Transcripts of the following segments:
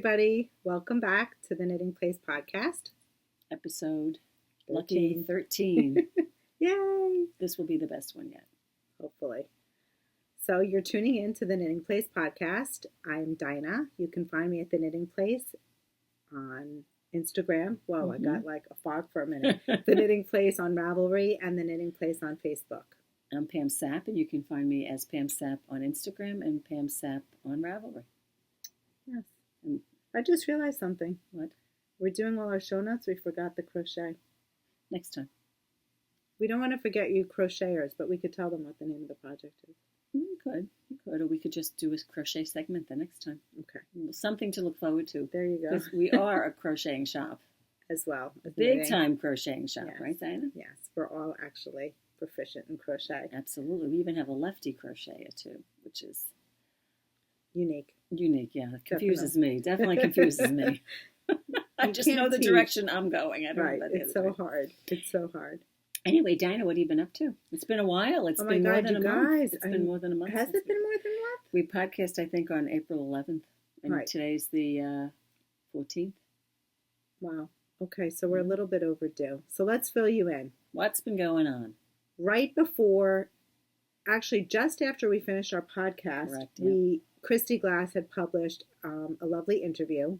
everybody. Welcome back to the Knitting Place podcast. Episode lucky 13. Yay! This will be the best one yet. Hopefully. So you're tuning in to the Knitting Place podcast. I'm Dinah. You can find me at the Knitting Place on Instagram. Whoa, I got like a fog for a minute. The Knitting Place on Ravelry and the Knitting Place on Facebook. I'm Pam Sapp, and you can find me as Pam Sapp on Instagram and Pam Sapp on Ravelry. Yes. And I just realized something. What? We're doing all our show notes. We forgot the crochet. Next time. We don't want to forget you crocheters, but we could tell them what the name of the project is. We could. Or we could just do a crochet segment the next time. Okay. Something to look forward to. There you go. Because we are a crocheting shop. As well. Big time crocheting shop, yes. Right, Dinah? Yes. We're all actually proficient in crochet. Absolutely. We even have a lefty crocheter too, which is unique. Yeah. It confuses me. Definitely confuses me. I just know the direction I'm going. I don't know about It's so hard. It's so hard. Anyway, Dinah, what have you been up to? It's been a while. It's been more than a month. It's been more than a month. Has it been more than a month? We podcast, I think, on April 11th. And today's the 14th. Wow. Okay, so we're a little bit overdue. So let's fill you in. What's been going on? Right before, actually just after we finished our podcast, Correct, yeah. Kristy Glass had published a lovely interview,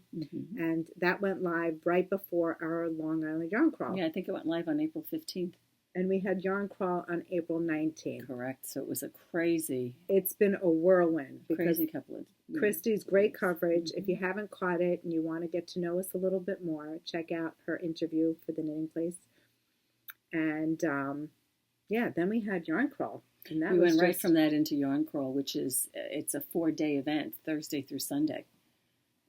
and that went live right before our Long Island Yarn Crawl. Yeah, I think it went live on April 15th. And we had Yarn Crawl on April 19th. Correct. So it was a crazy... It's been a whirlwind. Crazy couple of... Kristy's great coverage. If you haven't caught it and you want to get to know us a little bit more, check out her interview for the Knitting Place. And, then we had Yarn Crawl. And that we went right from that into Yarn Crawl, which is, it's a 4-day event, Thursday through Sunday.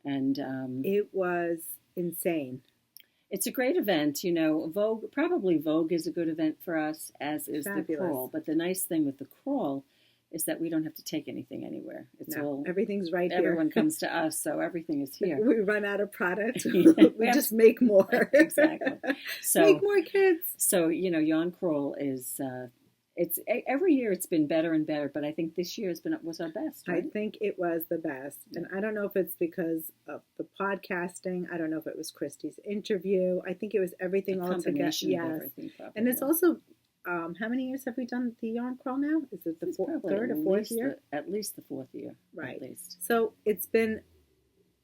And it was insane. It's a great event. You know, Vogue is a good event for us, as is Fabulous. The Crawl. But the nice thing with the Crawl is that we don't have to take anything anywhere. Everything's right here. Everyone comes to us, so everything is here. We run out of product. We just make more. Exactly. So make more kids. So, Yarn Crawl is... It's every year it's been better and better, but I think this year was our best. Right? I think it was the best, and I don't know if it's because of the podcasting. I don't know if it was Kristy's interview. I think it was everything all together. Yes, and it's also how many years have we done the Yarn Crawl now? Is it the third or fourth year? At least the fourth year, right? At least. So it's been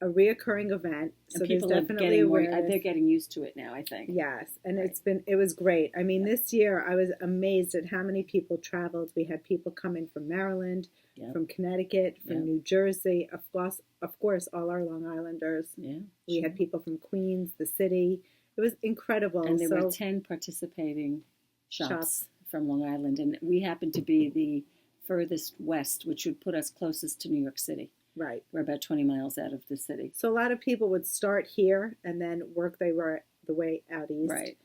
a reoccurring event, so and people there's definitely awareness. They're getting used to it now, I think. Yes, and it was great. I mean, this year I was amazed at how many people traveled. We had people coming from Maryland, from Connecticut, from New Jersey, of course, all our Long Islanders. Yeah, we had people from Queens, the city. It was incredible. And there were 10 participating shops from Long Island, and we happened to be the furthest west, which would put us closest to New York City. Right. We're about 20 miles out of the city. So a lot of people would start here and then work their way out east. Right.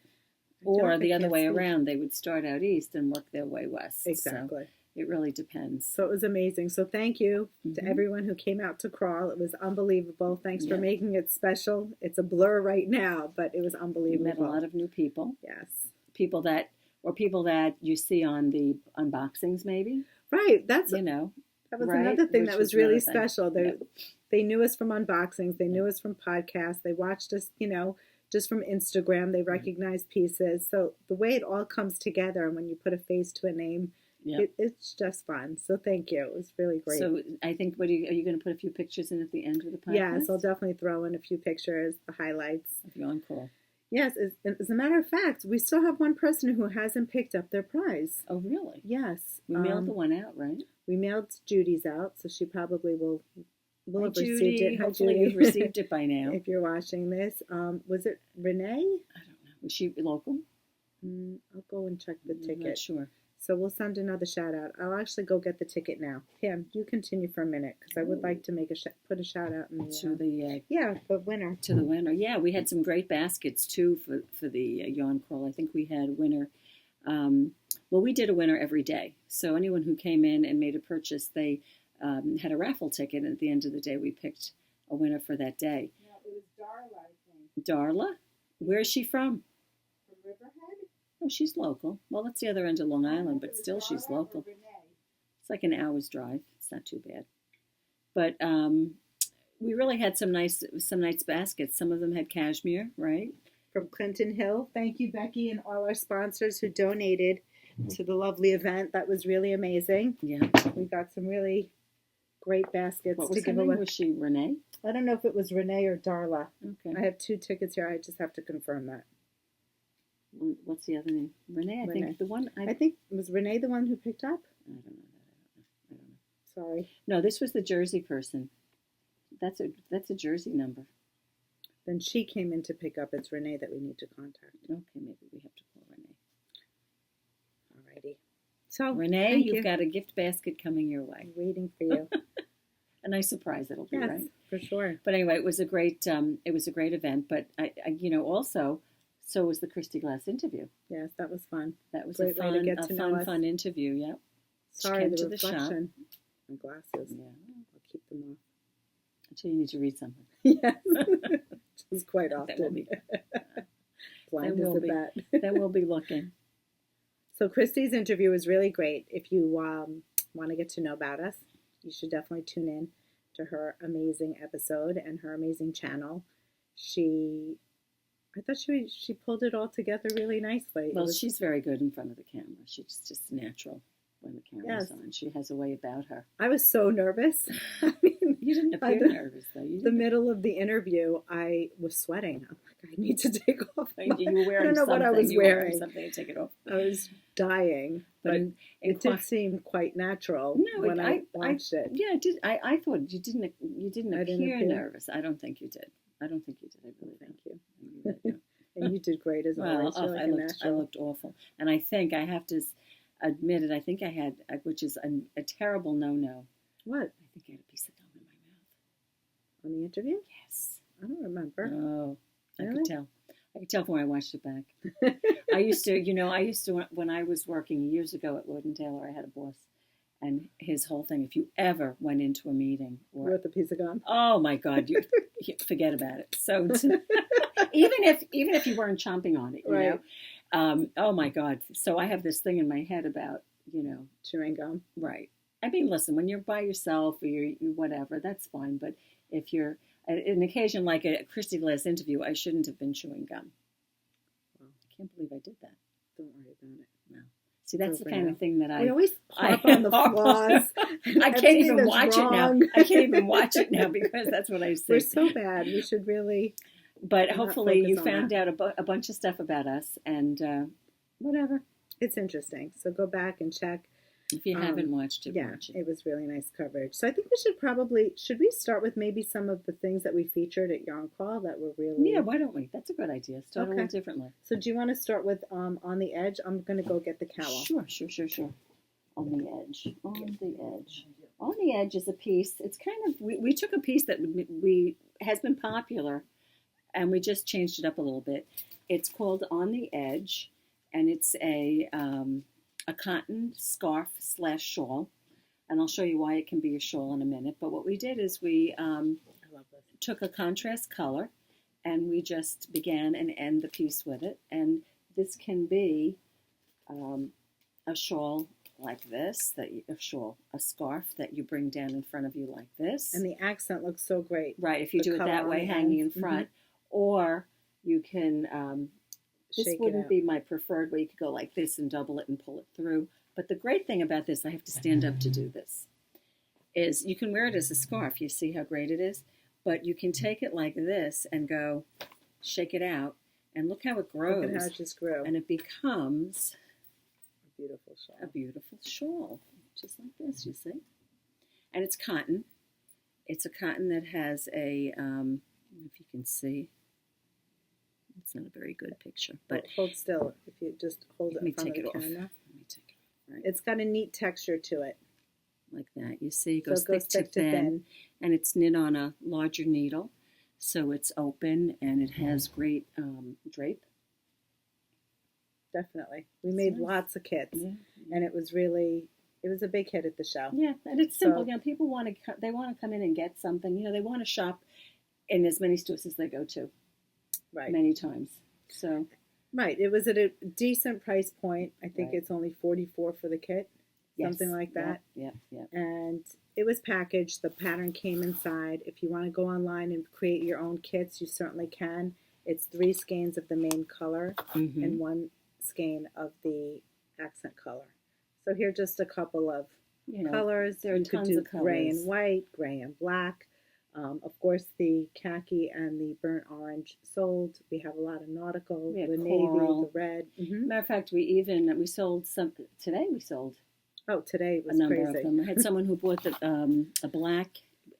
Or the other way around. They would start out east and work their way west. Exactly. So it really depends. So it was amazing. So thank you to everyone who came out to Crawl. It was unbelievable. Thanks for making it special. It's a blur right now, but it was unbelievable. We met a lot of new people. Yes. People that you see on the unboxings maybe. Right. That's that was another thing that was really special. They knew us from unboxings. They knew us from podcasts. They watched us, just from Instagram. They recognized pieces. So the way it all comes together, and when you put a face to a name, it's just fun. So thank you. It was really great. So I think, are you going to put a few pictures in at the end of the podcast? Yes, I'll definitely throw in a few pictures, the highlights. Of Yarn Crawl. Yes, as a matter of fact, we still have one person who hasn't picked up their prize. Oh, really? Yes. We mailed the one out, right? We mailed Judy's out, so she probably will have Judy. received it. Hopefully you've received it by now. If you're watching this. Was it Renee? I don't know. Was she local? I'll go and check the ticket. I'm not sure. So we'll send another shout out. I'll actually go get the ticket now. Pam, you continue for a minute because I would like to make put a shout out in the winner. To the winner. Yeah, we had some great baskets too for the Yarn Crawl. I think we had a winner. We did a winner every day. So anyone who came in and made a purchase, they had a raffle ticket, and at the end of the day, we picked a winner for that day. No, it was Darla, I think. Darla? Where is she from? From Riverhead. Oh, she's local. Well, that's the other end of Long Island, but still she's local. It's like an hour's drive. It's not too bad. But we really had some nice baskets. Some of them had cashmere, right? From Clinton Hill. Thank you, Becky, and all our sponsors who donated to the lovely event. That was really amazing. Yeah. We got some really great baskets What was to give her name? away. Was she Renee? I don't know if it was Renee or Darla. Okay. I have 2 tickets here. I just have to confirm that. What's the other name? Renee, I Renee. think. The one I think, was Renee the one who picked up? I don't know. Sorry. No, this was the Jersey person. That's a Jersey number. Then she came in to pick up. It's Renee that we need to contact. Okay, maybe we have to call Renee. Alrighty. So Renee, you've got a gift basket coming your way. I'm waiting for you. A nice surprise it'll be, Yes, right? for sure. But anyway, it was a great event. But I also, so was the Kristy Glass interview. Yes, that was fun. That was Great way to get to know us. fun interview. Yep. Sorry, the to reflection. My glasses. Yeah. I'll keep them off. Actually, you need to read something. Yes. Just quite often. That will be. Blind as a bat. Then we'll be looking. So Kristy's interview was really great. If you want to get to know about us, you should definitely tune in to her amazing episode and her amazing channel. I thought she pulled it all together really nicely. Well, she's very good in front of the camera. She's just natural when the camera's on. She has a way about her. I was so nervous. I mean, you didn't appear nervous, though. The middle of the interview, I was sweating. I'm like, I need to take off. You were wearing I don't know what I was wearing. Something to take it off. I was dying, but it did seem quite natural when I watched it. Yeah, it did. I thought you didn't appear nervous. I don't think you did. I really thank you. And you did great as always. I looked awful, and I think I have to admit it. I think I had, which is a terrible no-no. What? I think I had a piece of gum in my mouth. On the interview? Yes. I don't remember. Oh, really? I could tell. I could tell when I watched it back. I used to, when I was working years ago at Lord & Taylor, I had a boss, and his whole thing, if you ever went into a meeting with a piece of gum, oh my God, you forget about it. So even if you weren't chomping on it, you know, oh my God. So I have this thing in my head about, chewing gum. Right. I mean, listen, when you're by yourself or you whatever, that's fine. But if you're an occasion like a Kristy Glass interview, I shouldn't have been chewing gum. Wow. I can't believe I did that. Don't worry about it. No. See, that's the kind of thing that we always harp on the flaws. I can't even watch it now. I can't even watch it now because that's what I say. We're so bad. We should really. But hopefully you found out a bunch of stuff about us and whatever. It's interesting. So go back and check. If you haven't watched it, watch it. It was really nice coverage. So I think should we start with maybe some of the things that we featured at Yarn Call that were really... Yeah, why don't we? That's a good idea. Start a little differently. So do you want to start with On the Edge? I'm going to go get the cowl. Sure. On the Edge is a piece. It's kind of... We took a piece that has been popular and we just changed it up a little bit. It's called On the Edge and it's a cotton scarf / shawl, and I'll show you why it can be a shawl in a minute. But what we did is we took a contrast color, and we just began and end the piece with it. And this can be a shawl like this, a scarf that you bring down in front of you like this. And the accent looks so great. Right, if you do it that way, hanging in front, or you can. This wouldn't be my preferred way. You could go like this and double it and pull it through. But the great thing about this, I have to stand up to do this, is you can wear it as a scarf. You see how great it is? But you can take it like this and go shake it out. And look how it grows. Look at how it just grew. And it becomes a beautiful shawl. A beautiful shawl. Just like this, you see? And it's cotton. It's a cotton that has a, if you can see, it's not a very good picture, but hold still. If you just hold it in front of the camera. Let me take it off. Right. It's got a neat texture to it, like that. You see, it goes thick to thin, and it's knit on a larger needle, so it's open and it has great drape. Definitely, we made lots of kits, and it was a big hit at the show. Yeah, and it's simple. People want to come in and get something. They want to shop in as many stores as they go to. Right. Many times. So. Right. It was at a decent price point. I think it's only $44 for the kit. something like that. Yeah. And it was packaged. The pattern came inside. If you want to go online and create your own kits, you certainly can. It's 3 skeins of the main color and 1 skein of the accent color. So here are just a couple of colors. There are tons of colors. Gray and white, gray and black. Of course, the khaki and the burnt orange sold. We have a lot of nautical, the coral. navy, the red. Matter of fact, we sold some today. We sold. Oh, today was a number crazy. of them. I had someone who bought a black,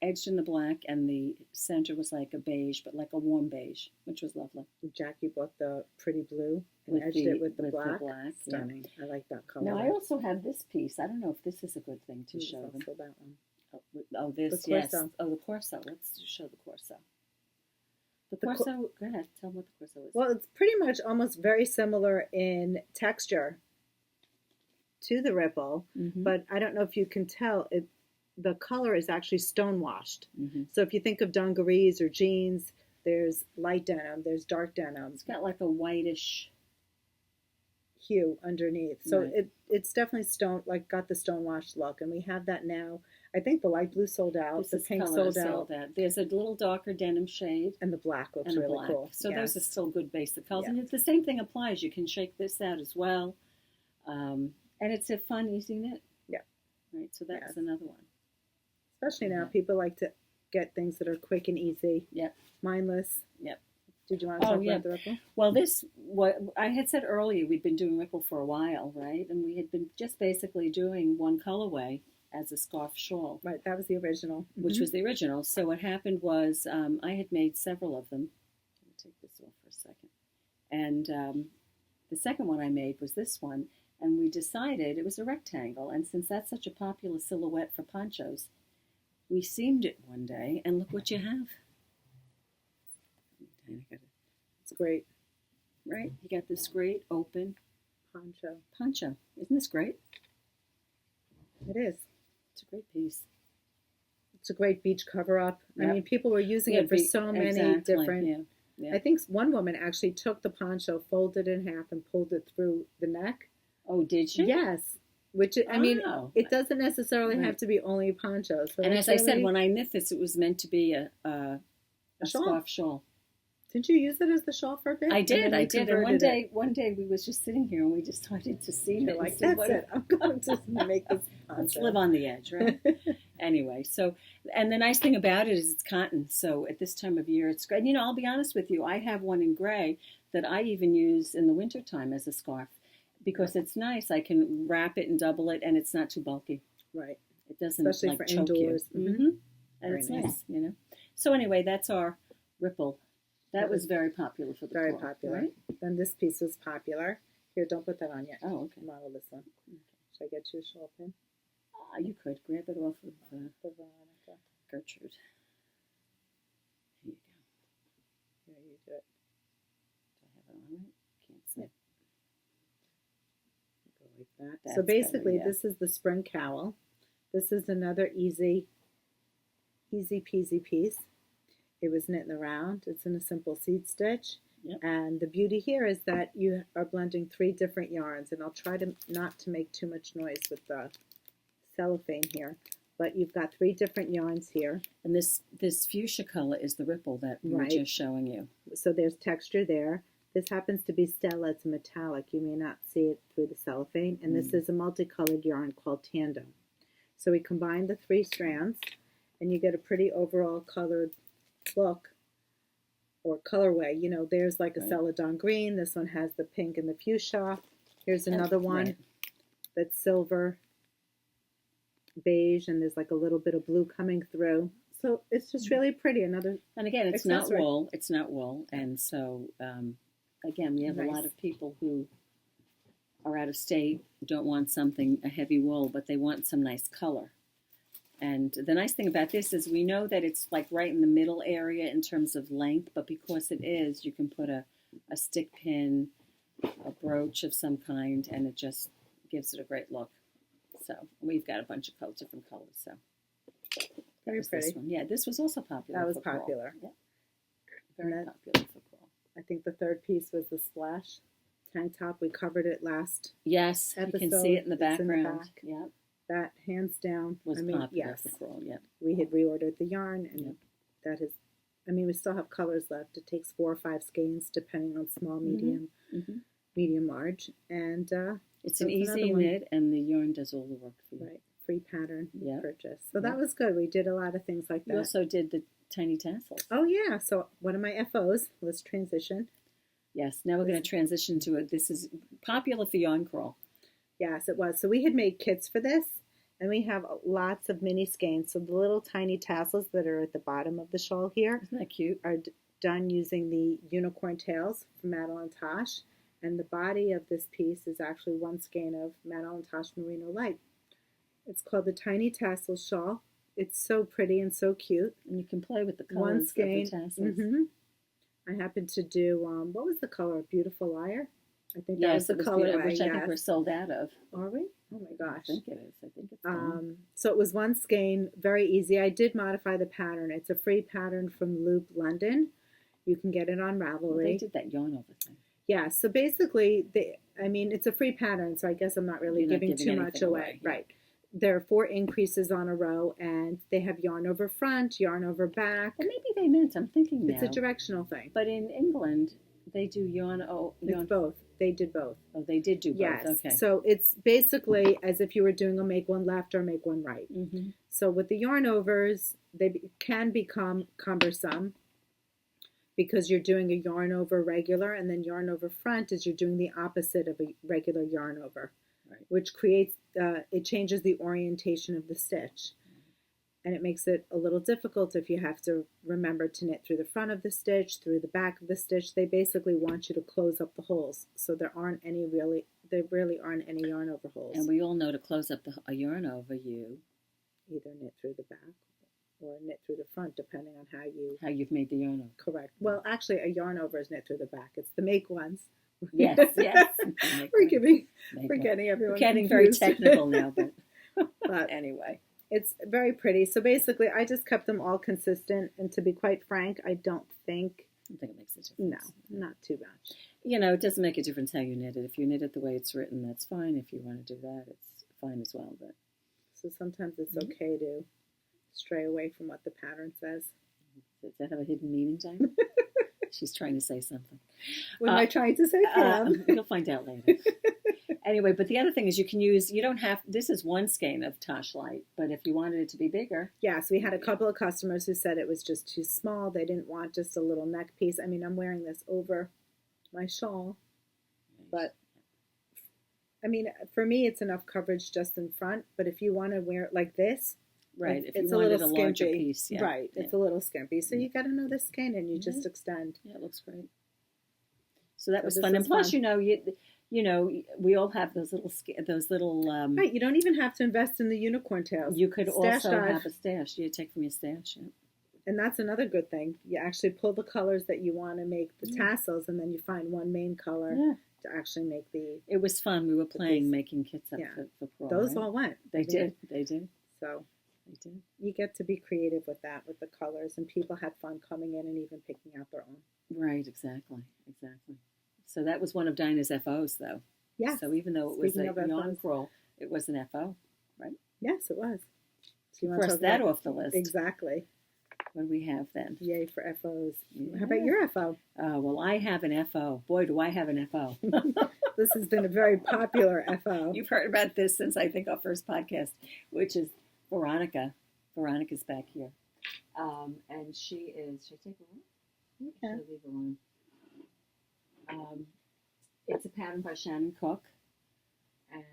edged in the black, and the center was like a beige, but like a warm beige, which was lovely. Jackie bought the pretty blue and edged it with the black. Stunning. Yeah. I like that color. Now, I also have this piece. I don't know if this is a good thing to show them. Also that one. Oh, this, yes. Oh, the corso. Let's show the corso. The corso, go ahead. Tell them what the corso is. Well, it's pretty much almost very similar in texture to the ripple, but I don't know if you can tell, the color is actually stone washed. So if you think of dungarees or jeans, there's light denim, there's dark denim. It's got like a whitish hue underneath. So it's definitely got the stone washed look, and we have that now. I think the light blue sold out, the pink sold out. There's a little darker denim shade. And the black looks really cool. So those are still good basic colors. And the same thing applies. You can shake this out as well. And it's a fun, easy knit. Yeah. Right, so that's another one. Especially now, people like to get things that are quick and easy. Yep. Mindless. Yep. Did you want to talk about the ripple? Well, what I had said earlier, we'd been doing ripple for a while, right? And we had been just basically doing one colorway as a scarf shawl. Right, that was the original. Which was the original. So what happened was I had made several of them. Let me take this off for a second. And the second one I made was this one. And we decided it was a rectangle. And since that's such a popular silhouette for ponchos, we seamed it one day. And look what you have. It's great. Right? You got this great open poncho. Isn't this great? It is. It's a great piece. It's a great beach cover-up. Yep. I mean, people were using it for so many different... I think one woman actually took the poncho, folded it in half, and pulled it through the neck. Oh, did she? Yes. Which, I mean, it doesn't necessarily have to be only ponchos. So and as I said, when I knit this, it was meant to be a scarf shawl. Didn't you use it as the shawl for a bit? I did. And one day we was just sitting here and we just started to see it. Like, that's it. I'm going to make this poncho. Let's live on the edge, right? Anyway, so, and the nice thing about it is it's cotton. So at this time of year, it's great. And, I'll be honest with you. I have one in gray that I even use in the wintertime as a scarf because it's nice. I can wrap it and double it and it's not too bulky. Right. It doesn't especially for choke indoors. You. And it's nice, So anyway, that's our ripple. That was very popular for the Very floor, popular. Right? Then this piece was popular. Here, don't put that on yet. Oh, okay. Model this one. Okay. Should I get you a shawl pin? You could. Grab it off of Veronica. Gertrude. Here you go. Here, you do it. Do I have it on right? Can't see. Go like that. So basically, this is the spring cowl. This is another easy peasy piece. It was knit in the round. It's in a simple seed stitch. Yep. And the beauty here is that you are blending 3 different yarns. And I'll try to not to make too much noise with the cellophane here. But you've got 3 different yarns here. And this fuchsia color is the ripple that we were just showing you. So there's texture there. This happens to be Stella. It's metallic. You may not see it through the cellophane. And this is a multicolored yarn called Tandem. So we combine the 3 strands. And you get a pretty overall colored look or colorway. There's like a celadon green. This one has the pink and the fuchsia. Here's another one that's silver, beige, and there's like a little bit of blue coming through. So it's just really pretty. And again, it's not wool. It's not wool. And so, again, we have a lot of people who are out of state, don't want a heavy wool, but they want some nice color. And the nice thing about this is we know that it's like right in the middle area in terms of length, but because it is, you can put a stick pin, a brooch of some kind, and it just gives it a great look. So we've got a bunch of different colors. So very pretty. This one. Yeah, this was also popular. That was popular. Yeah. Very popular for fall. I think the third piece was the splash tank top. We covered it last episode. You can see it in the background. Yeah. that hands down was popular yes. for Coral, yeah. We had reordered the yarn, and that has, we still have colors left. It takes 4 or 5 skeins, depending on small, medium, medium, large. And it's an easy knit, and the yarn does all the work for you. Right. Free pattern purchase. So Yep. that was good. We did a lot of things like that. You also did the tiny tassels. Oh, yeah. So one of my FOs, let's transition. Yes. Now we're going to transition to it. This is popular for yarn crawl. Yes, it was. So we had made kits for this, and we have lots of mini skeins. So the little tiny tassels that are at the bottom of the shawl here. Isn't that cute? Are done using the unicorn tails from Madeline Tosh. And the body of this piece is actually 1 skein of Madeline Tosh Merino Light. It's called the Tiny Tassel Shawl. It's so pretty and so cute. And you can play with the colors 1 skein. of the tassels. I happened to do, what was the color? Beautiful Liar? I think that was Yes, the color. Which I think we're sold out of. Are we? Oh my gosh. I think it is. I think it's gone. So it was 1 skein, very easy. I did modify the pattern. It's a free pattern from Loop London. You can get it on Ravelry. Well, they did that yarn over thing. Yeah, so basically, it's a free pattern, so I guess I'm not really giving too much away. Right. There are 4 increases on a row, and they have yarn over front, yarn over back. Well, maybe they meant, I'm thinking now. It's a directional thing. But in England, they do yarn. It's both. They did both. Oh, they did do both. Yes. Okay. So it's basically as if you were doing a make one left or make one right. So with the yarn overs, they can become cumbersome because you're doing a yarn over regular, and then yarn over front is you're doing the opposite of a regular yarn over. Right. Which creates, it changes the orientation of the stitch. And it makes it a little difficult if you have to remember to knit through the front of the stitch, through the back of the stitch. They basically want you to close up the holes. So there really aren't any yarn over holes. And we all know to close up a yarn over, you either knit through the back or knit through the front, depending on how you've made the yarn over. Correct. Well, actually, a yarn over is knit through the back. It's the make ones. Yes. We're getting everyone. We're getting confused. very technical now, but anyway, it's very pretty. So basically, I just kept them all consistent, and to be quite frank, I don't think it makes a difference. No, not too much. It doesn't make a difference how you knit it. If you knit it the way it's written, that's fine. If you want to do that, it's fine as well. But so sometimes it's okay to stray away from what the pattern says. Does that have a hidden meaning, Diane? She's trying to say something. What am I trying to say, Pam? You'll find out later. Anyway, but the other thing is this is 1 skein of Tosh Light, but if you wanted it to be bigger. Yes, we had a couple of customers who said it was just too small. They didn't want just a little neck piece. I'm wearing this over my shawl, but for me, it's enough coverage just in front, but if you want to wear it like this, right, it's a little larger piece, right, it's a little skimpy. So you got another skein and you just extend. Yeah, it looks great. So that was fun. And plus, we all have those little. Right, you don't even have to invest in the unicorn tails. You could also have a stash. You take from your stash. Yeah. And that's another good thing. You actually pull the colors that you want to make the tassels, and then you find one main color to actually make the. It was fun. We were making kits up for Pro. Those all went. They did. So. You get to be creative with that, with the colors, and people had fun coming in and even picking out their own. Right, exactly. So that was one of Dinah's FOs, though. Yeah. So even though it was a yarn crawl, it was an FO, right? Yes, it was. So you cross that off the list. Exactly. What do we have then? Yay for FOs. Yeah. How about your FO? Well, I have an FO. Boy, do I have an FO. This has been a very popular FO. You've heard about this since, I think, our first podcast, which is Veronica. Veronica's back here. And she is... Should I take her on? Okay. Should I leave her on? It's a pattern by Shannon Cook.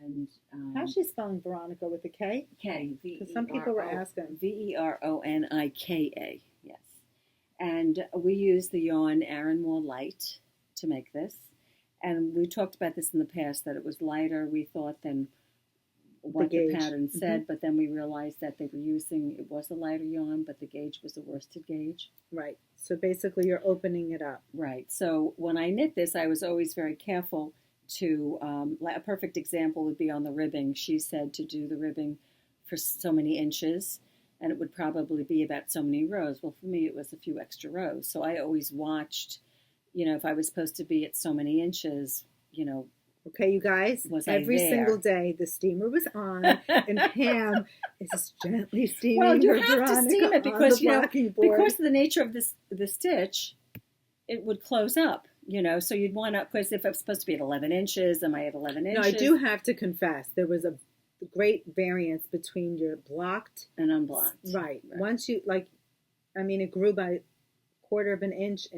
And how's she spelling Veronica with a K? K. Because some people were asking. Veronika, yes. And we used the yarn Aran Moore Light to make this. And we talked about this in the past, that it was lighter, we thought, than what the pattern said. But then we realized that it was a lighter yarn, but the gauge was a worsted gauge. Right. So basically you're opening it up. Right. So when I knit this, I was always very careful to, a perfect example would be on the ribbing. She said to do the ribbing for so many inches, and it would probably be about so many rows. Well, for me, it was a few extra rows. So I always watched, if I was supposed to be at so many inches, Okay, you guys, every single day the steamer was on, and Pam is gently steaming. Well, you her have Veronica to steam it because because of the nature of the stitch, it would close up. So you'd want to, because if it's supposed to be at 11 inches, am I at 11 inches? No, I do have to confess, there was a great variance between your blocked and unblocked. Right. Once you it grew by quarter of an inch,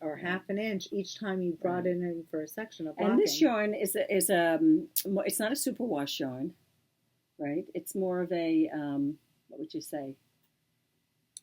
or half an inch each time you brought it in for a section of blocking. And this yarn is it's not a superwash yarn, right? It's more of a what would you say?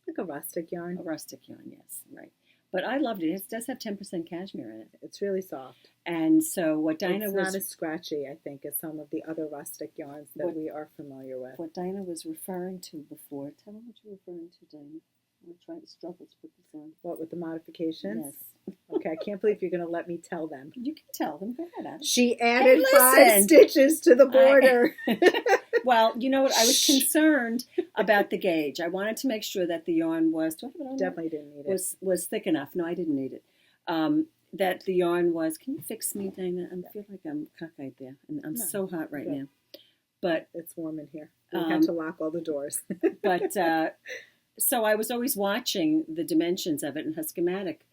Like a rustic yarn. A rustic yarn, yes, right. But I loved it. It does have 10% cashmere in it. It's really soft. And so what Dinah was... It's not as scratchy, I think, as some of the other rustic yarns that we are familiar with. What Dinah was referring to before. Tell them what you're referring to, Dinah. I'm trying to struggle to put this on. What, with the modifications? Yes. Okay, I can't believe you're going to let me tell them. You can tell them. Go ahead, Adam. She added 5 stitches to the border. Well, you know what? I was concerned about the gauge. I wanted to make sure that the yarn was... Definitely didn't need it. Was thick enough. No, I didn't need it. That the yarn was... Can you fix me, Dinah? I feel like I'm cockeyed there. And I'm so hot right now. But it's warm in here. We had to lock all the doors. But... So I was always watching the dimensions of it, and her schematic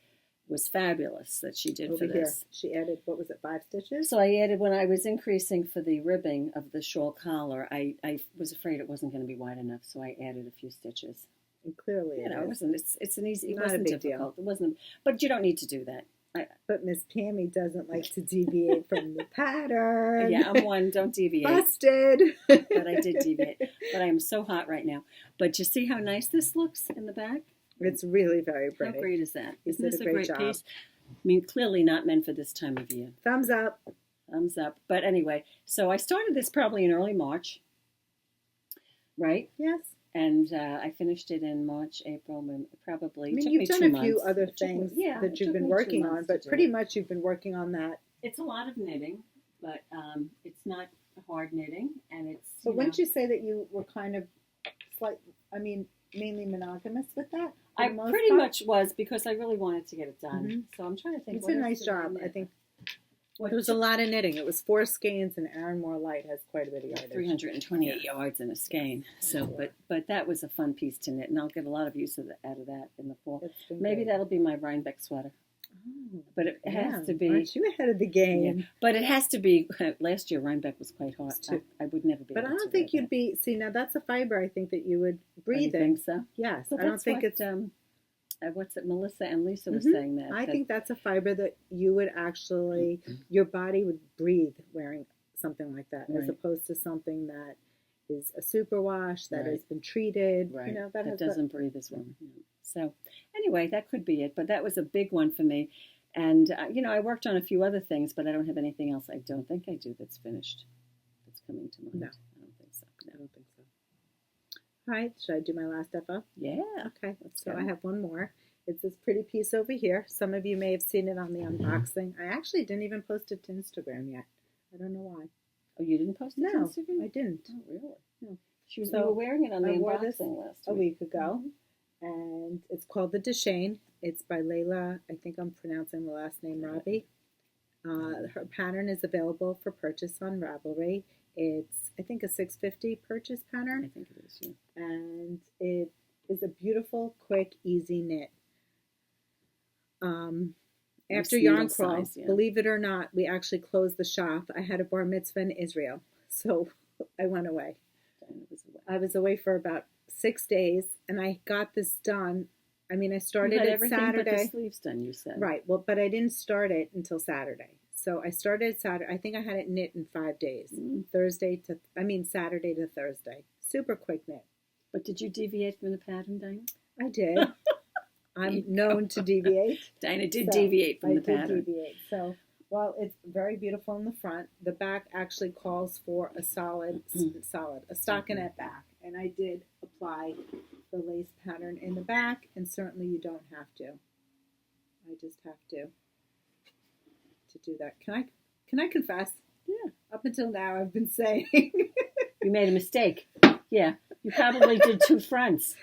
was fabulous that she did for this. She added, 5 stitches? So I added, when I was increasing for the ribbing of the shawl collar, I was afraid it wasn't going to be wide enough, so I added a few stitches. And clearly it wasn't. It's an easy. It Not wasn't a big difficult. Deal. It wasn't. But you don't need to do that. But Miss Tammy doesn't like to deviate from the pattern. Yeah, I'm one. Don't deviate. Busted. But I did deviate. But I am so hot right now. But you see how nice this looks in the back? It's really very pretty. How great is that? Isn't this a great piece? I mean, clearly not meant for this time of year. Thumbs up. Thumbs up. But anyway, so I started this probably in early March, right? Yes. And I finished it in March, April, probably. I mean, you've done a few other things that you've been working on, but pretty much you've been working on that. It's a lot of knitting, but it's not hard knitting, and it's. But wouldn't you say that you were kind of, mainly monogamous with that? I pretty much was, because I really wanted to get it done. Mm-hmm. So I'm trying to think. It's a nice job, I think. There was a lot of knitting. It was 4 skeins, and Aaron Moore Light has quite a bit of yardage. 328 yards in a skein. So, but that was a fun piece to knit, and I'll get a lot of use out of that in the fall. Maybe that'll be my Rhinebeck sweater. Oh, but it has to be. Aren't you ahead of the game? Yeah. But it has to be. Last year, Rhinebeck was quite hot. I would never be. But able I don't to think you'd be. See, now that's a fiber. I think that you would breathe in. Think so? Yes. Well, I don't think it's. What's it? Melissa and Lisa were saying that. I think that's a fiber that you would actually, your body would breathe wearing something like that, as opposed to something that is a superwash that has been treated. Right. That doesn't breathe as well. So anyway, that could be it. But that was a big one for me. And, I worked on a few other things, but I don't have anything else. I don't think I do that's finished. That's coming to mind. No. I don't think so. No. I don't think so. All right, should I do my last FO? Yeah. Okay, so I have one more. It's this pretty piece over here. Some of you may have seen it on the unboxing. I actually didn't even post it to Instagram yet. I don't know why. Oh, you didn't post it to Instagram? I didn't. Oh, really? No. You were wearing it on the unboxing last week. A week ago. Mm-hmm. And it's called the Deshane. It's by Layla. I think I'm pronouncing the last name Rabi. Her pattern is available for purchase on Ravelry. It's, I think, a $6.50 purchase pattern. I think it is, yeah. And it is a beautiful, quick, easy knit. After Yarn Crawl, believe it or not, we actually closed the shop. I had a bar mitzvah in Israel, so I went away. I was away for about 6 days, and I got this done. I mean, I started it Saturday. But the sleeves done, you said. Right. Well, but I didn't start it until Saturday. So I started Saturday. I think I had it knit in 5 days. Saturday to Thursday. Super quick knit. But did you deviate from the pattern, Dinah? I did. I'm known to deviate. Dinah did deviate from the pattern. I did deviate. So, well, it's very beautiful in the front. The back actually calls for a solid stockinette back. And I did apply the lace pattern in the back, and certainly you don't have to. I just have to do that. Can I confess? Yeah. Up until now, I've been saying you made a mistake. Yeah, you probably did 2 fronts.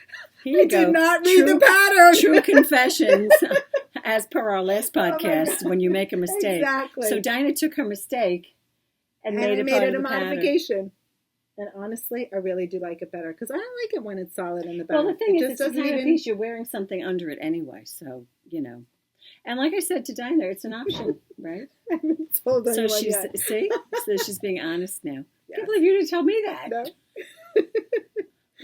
Here you go. Did not read the pattern. True confessions. as per our last podcast, when you make a mistake. Exactly. So Dinah took her mistake and made it a modification. modification. And honestly, I really do like it better because I don't like it when it's solid in the back. Well, the thing is, it's a kind of piece. You're wearing something under it anyway, so, you know. And like I said to Dinah, it's an option, right? I haven't told anyone yet. See? So she's being honest now. Yes. I can't believe you didn't tell me that. No. I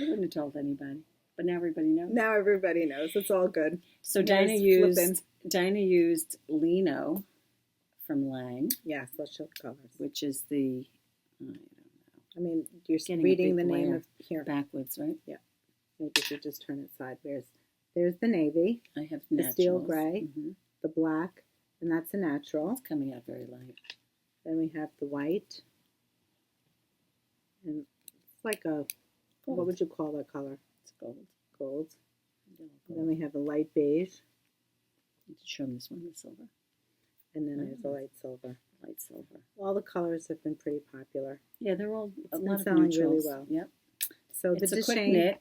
wouldn't have told anybody. But now everybody knows. Now everybody knows. It's all good. So Dinah used Lino from Lang. Yes, let's show the colors. Which is the, I don't know. I mean, you're Getting reading the name of here. Backwards, right? Yeah. Maybe if you just turn it sideways. There's the navy. I have the naturals. Steel gray, the black, and that's a natural. It's coming out very light. Then we have the white. And it's like a, gold. What would you call that color? It's gold. Gold. And then we have the light beige. You should show them this one, the silver. And then there's the light silver. Light silver. All the colors have been pretty popular. Yeah, they're all a lot of selling neutrals. really well. Yep. So it's the a quick chain, knit.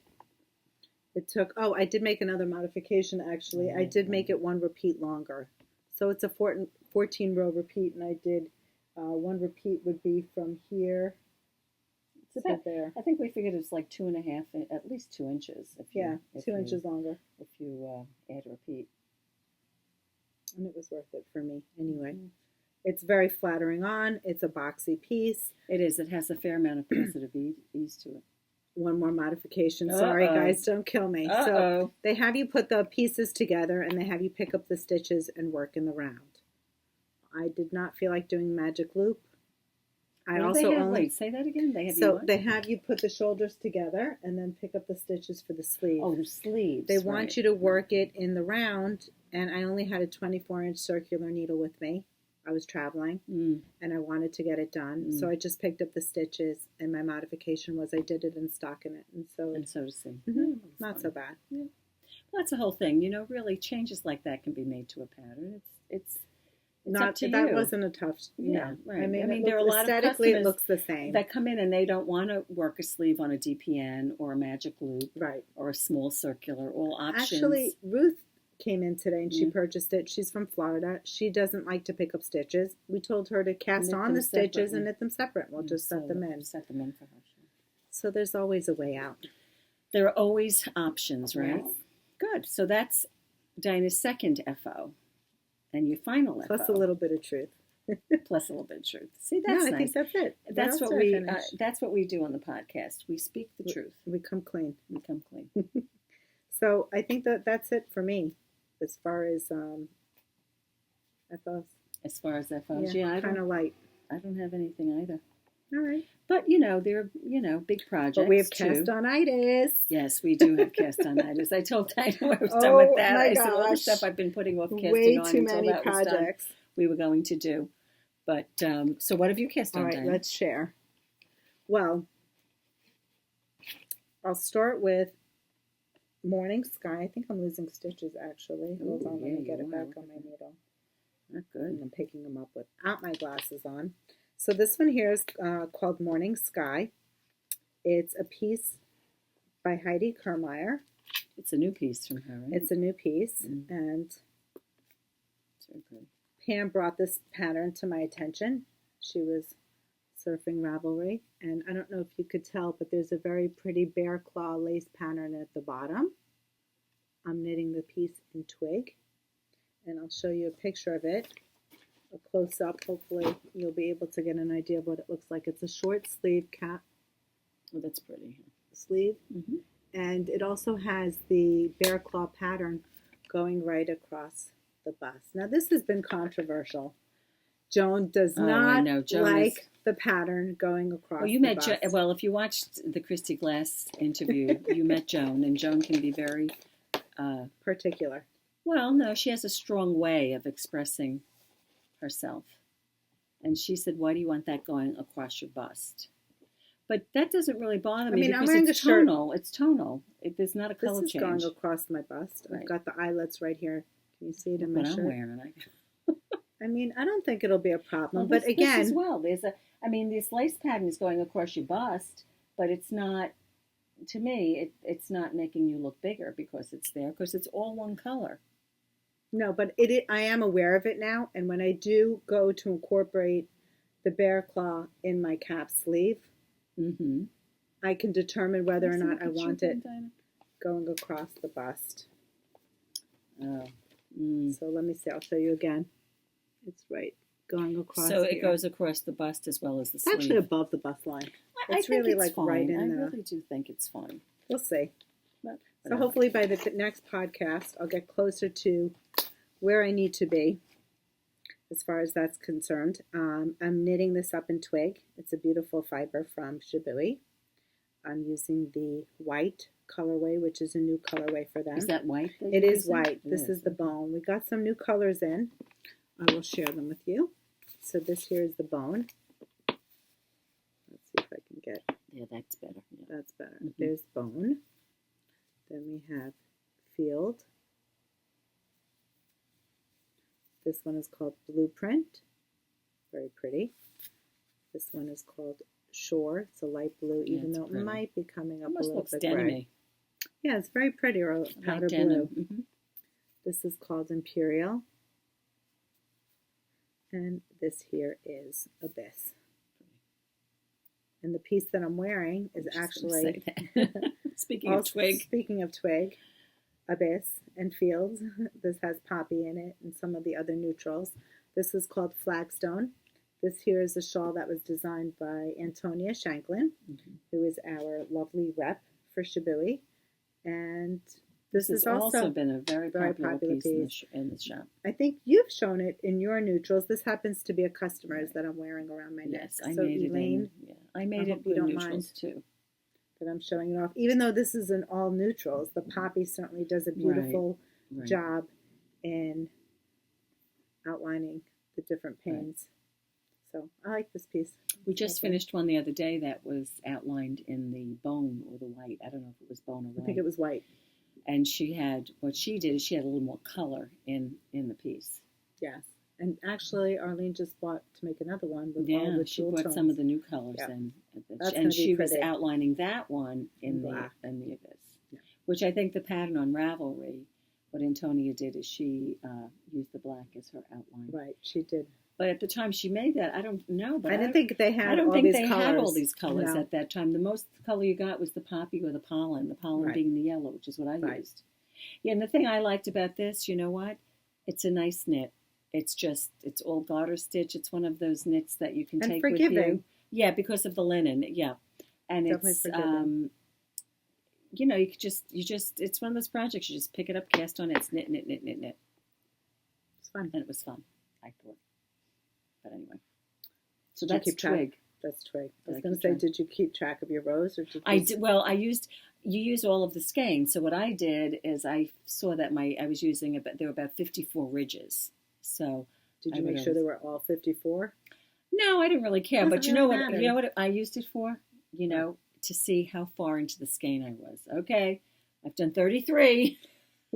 It took, I did make another modification actually. I did make it one repeat longer. So it's a 14 row repeat, and I did one repeat would be from here to there. I think we figured it's like 2.5, at least 2 inches. If 2 inches longer. If you add a repeat. And it was worth it for me anyway. Mm-hmm. It's very flattering on. It's a boxy piece. It is. It has a fair amount of positive ease to it. One more modification. Sorry, guys, don't kill me. So they have you put the pieces together, and they have you pick up the stitches and work in the round. I did not feel like doing magic loop. Wait, say that again. They have you put the shoulders together and then pick up the stitches for the sleeve. Oh, the sleeves. They want you to work it in the round, and I only had a 24-inch circular needle with me. I was traveling, and I wanted to get it done. So I just picked up the stitches, and my modification was I did it in stockinette. And so to see. Not so bad. Yeah. Well, that's the whole thing. You know, really, changes like that can be made to a pattern. It's not up to that you. Wasn't a tough. Yeah, no. right. I mean there are a lot of aesthetically customers it looks the same that come in and they don't want to work a sleeve on a DPN or a magic loop, right, or a small circular. All options. Actually, Ruth came in today and she purchased it. She's from Florida. She doesn't like to pick up stitches. We told her to cast on the stitches and knit them separate. We'll just set them in. Set them in for her. So there's always a way out. There are always options, right? Yes. Good. So that's Dinah's second FO. And your final FO. Plus a little bit of truth. Plus a little bit of truth. See, that's nice. I think that's it. That's what we do on the podcast. We speak the truth. We come clean. We come clean. So I think that's it for me as far as FOs. As far as FOs, yeah, kind of light. I don't have anything either. All right. But, they're, big projects. But we have cast-on-itis. Yes, we do have cast-on-itis. I told Dinah when I was done with that. I said all the stuff I've been putting off casting way on too until many that projects was done, we were going to do. But, so what have you cast on, All right, Dinah? let's share. Well, I'll start with Morning Sky. I think I'm losing stitches, actually. Hold on, let me get it back on my needle. Not good. And I'm picking them up without my glasses on. So this one here is called Morning Sky. It's a piece by Heidi Kirrmaier. It's a new piece from her, right? It's a new piece. And it's very good. Pam brought this pattern to my attention. She was surfing Ravelry. And I don't know if you could tell, but there's a very pretty bear claw lace pattern at the bottom. I'm knitting the piece in twig. And I'll show you a picture of it. A close-up. Hopefully you'll be able to get an idea of what it looks like. It's a short sleeve cap. Oh, that's pretty. Sleeve. And it also has the bear claw pattern going right across the bust. Now this has been controversial. Joan does not like the pattern going across the bust. Well, if you watched the Kristy Glass interview, you met Joan, and Joan can be very particular. Well, no, she has a strong way of expressing herself. And she said, why do you want that going across your bust? But that doesn't really bother me because it's tonal. It's tonal. There's not a color change. This is going across my bust. Right. I've got the eyelets right here. Can you see it in my shirt? I'm wearing. I mean, I don't think it'll be a problem. Well, but again, this as well. This lace pattern is going across your bust, but it's not. To me, it's not making you look bigger because it's there. Because it's all one color. No, but I am aware of it now, and when I do go to incorporate the bear claw in my cap sleeve, I can determine whether or not I want it going across the bust. Oh. So let me see. I'll show you again. It's right going across. So it here. goes across the bust as well as the sleeve. Actually, above the bust line. It's really it's like fine. right in I the. really do think it's fine. We'll see. But so hopefully by the next podcast, I'll get closer to where I need to be as far as that's concerned. I'm knitting this up in twig. It's a beautiful fiber from Shibui. I'm using the white colorway, which is a new colorway for them. Is that white? It is white. This is the bone. We got some new colors in. I will share them with you. So this here is the bone. Let's see if I can get. Yeah, that's better. Yeah. That's better. There's bone. Then we have field. This one is called blueprint. Very pretty. This one is called shore. It's a light blue, even though it might be coming up almost a little bit denim-y. gray. Yeah, it's very pretty, or powder blue. This is called imperial. And this here is abyss. And the piece that I'm wearing is actually speaking of twig, abyss and fields. This has poppy in it and some of the other neutrals. This is called Flagstone. This here is a shawl that was designed by Antonia Shankland, who is our lovely rep for Shibui. And this has also been a very popular piece in the shop. I think you've shown it in your neutrals. This happens to be a customer's that I'm wearing around my neck. Yes, I made Elaine, it in. I made it with neutrals too. But I'm showing it off. Even though this is in all neutrals, the poppy certainly does a beautiful job in outlining the different panes. So I like this piece. We just finished one the other day that was outlined in the bone or the white. I don't know if it was bone or white. I think it was white. And she had, what she did is she had a little more color in the piece. Yes. And actually, Arlene just bought to make another one with all the she bought some of the new colors in. And she was outlining that one in the abyss. Yeah. Which I think the pattern on Ravelry, what Antonia did is she used the black as her outline. Right, she did. But at the time she made that, I don't know. But I didn't think they had all these colors at that time. The most color you got was the poppy or the pollen being the yellow, which is what I used. Yeah, and the thing I liked about this, you know what? It's a nice knit. It's all garter stitch. It's one of those knits that you can take with you. Yeah, because of the linen. Yeah. And definitely it's, you could it's one of those projects. You just pick it up, cast on, it's knit. It's fun. And it was fun, I thought. But anyway, so that's twig. That's twig. I was going to say, did you keep track of your rows, or did you? I did. Well, you use all of the skein. So what I did is I saw that I was using there were about 54 ridges. So did you make sure they were all 54? No, I didn't really care. But you know what I used it for? You know, to see how far into the skein I was. Okay, I've done 33.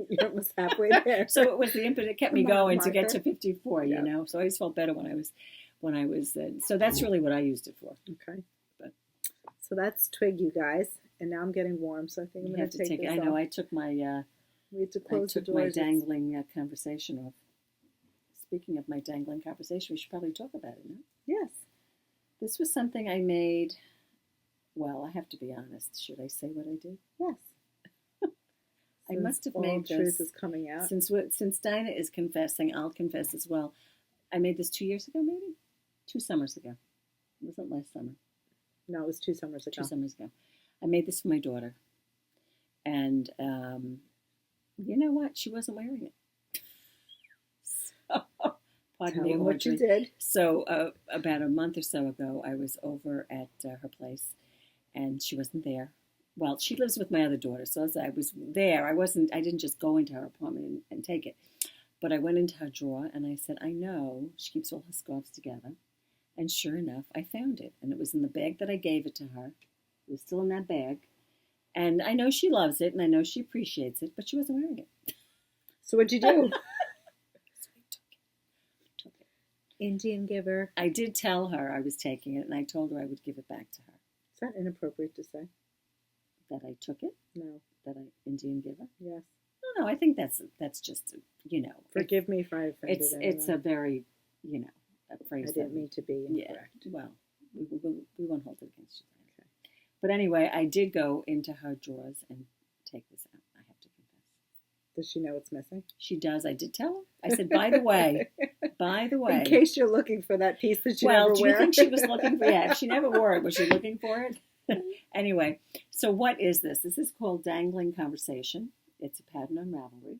You're almost halfway there. So it was the impetus that kept me going to get to 54. You know, so I always felt better when I was. So that's really what I used it for. Okay. So that's twig, you guys, and now I'm getting warm, so I think I'm going to take this off. I know. I took my. We have to close the my doors. dangling conversation off. Speaking of my dangling conversation, we should probably talk about it, no? Yes. This was something I made. Well, I have to be honest. Should I say what I did? Yes. I must have made this. Truth is coming out. Since Dinah is confessing, I'll confess as well. I made this 2 years ago, maybe? 2 summers ago. It wasn't last summer. No, it was 2 summers ago. 2 summers ago. I made this for my daughter. And you know what? She wasn't wearing it. So, pardon me, what you did. So about a month or so ago, I was over at her place, and she wasn't there. Well, she lives with my other daughter, so as I was there, I didn't just go into her apartment and take it. But I went into her drawer, and I said, I know she keeps all her scarves together. And sure enough, I found it. And it was in the bag that I gave it to her. It was still in that bag. And I know she loves it, and I know she appreciates it, but she wasn't wearing it. So what'd you do? So I took it. Indian giver. I did tell her I was taking it, and I told her I would give it back to her. Is that inappropriate to say? That I took it? No. That I Indian giver? Yes. don't know. I think that's just, Forgive me if I offended it's a very, a phrase. I didn't mean to be incorrect. Yeah, well, we won't hold it against you. Okay. But anyway, I did go into her drawers and take this out. I have to confess. Does she know it's missing? She does. I did tell her. I said, by the way, in case you're looking for that piece that you never wear. Well, do you think she was looking for? Yeah, if she never wore it, was she looking for it? Anyway, so what is this? This is called Dangling Conversation. It's a pattern on Ravelry.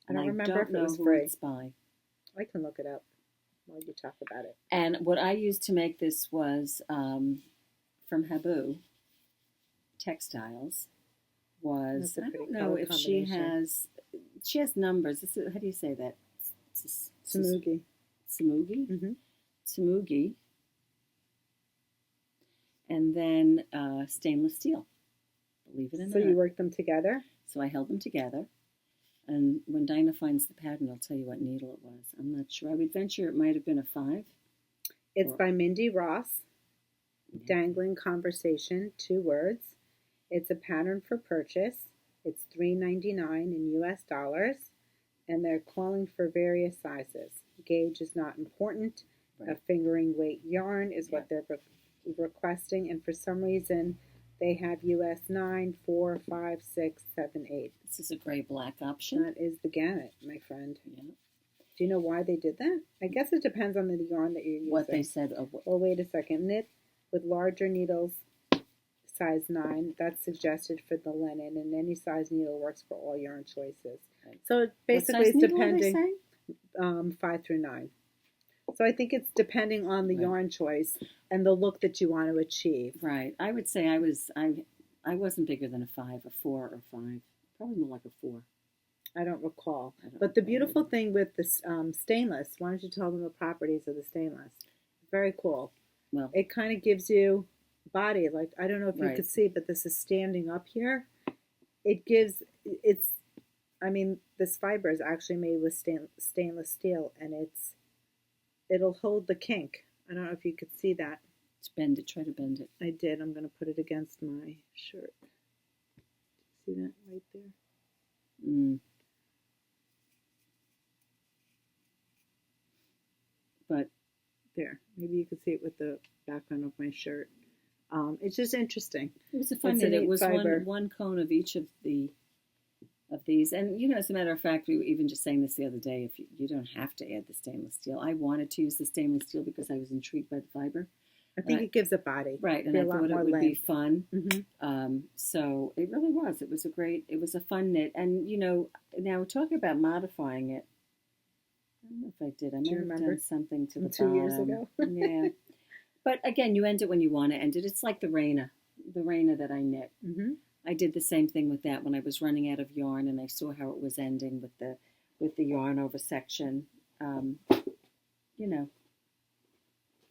I don't remember if it was who free. It's by. I can look it up while you talk about it. And what I used to make this was from Habu Textiles. I don't know if she has numbers. How do you say that? Tsumugi. Tsumugi? Mm-hmm. Tsumugi. And then stainless steel. Believe it or not. So you worked them together? So I held them together. And when Dinah finds the pattern, I'll tell you what needle it was. I'm not sure. I would venture it might have been a 5. It's by Mindy Ross. Yeah. Dangling Conversation, 2 words. It's a pattern for purchase. It's $3.99 in US dollars. And they're calling for various sizes. Gauge is not important. Right. A fingering weight yarn is what they're requesting. And for some reason, they have US 9, 4, 5, 6, 7, 8. This is a gray black option. That is the gamut, my friend. Yeah. Do you know why they did that? I guess it depends on the yarn that you're using. What they said. Well, wait a second. Knit with larger needles, size 9. That's suggested for the linen, and any size needle works for all yarn choices. Right. So basically, it's depending. 5 through 9. So I think it's depending on the yarn choice and the look that you want to achieve. Right. I would say I wasn't bigger than a 5, a 4 or 5. Probably more like a 4. I don't recall. But the beautiful thing with this stainless, why don't you tell them the properties of the stainless? Very cool. Well, it kind of gives you body. Like, I don't know if you could see, but this is standing up here. This fiber is actually made with stainless steel, and it'll hold the kink. I don't know if you could see that. Let's bend it. Try to bend it. I did. I'm going to put it against my shirt. See that right there? Mm. But there, maybe you could see it with the background of my shirt. It's just interesting. It was a fun knit. It was one cone of each of these, and as a matter of fact, we were even just saying this the other day. If you don't have to add the stainless steel, I wanted to use the stainless steel because I was intrigued by the fiber. I think it gives it body, right? And I thought it would be fun. Mm-hmm. So it really was. It was a fun knit, and now talking about modifying it. I don't know if I did. I might have done something to the 2 years ago. Yeah. But again, you end it when you want to end it. It's like the Raina that I knit. Mm-hmm. I did the same thing with that when I was running out of yarn and I saw how it was ending with the yarn over section. You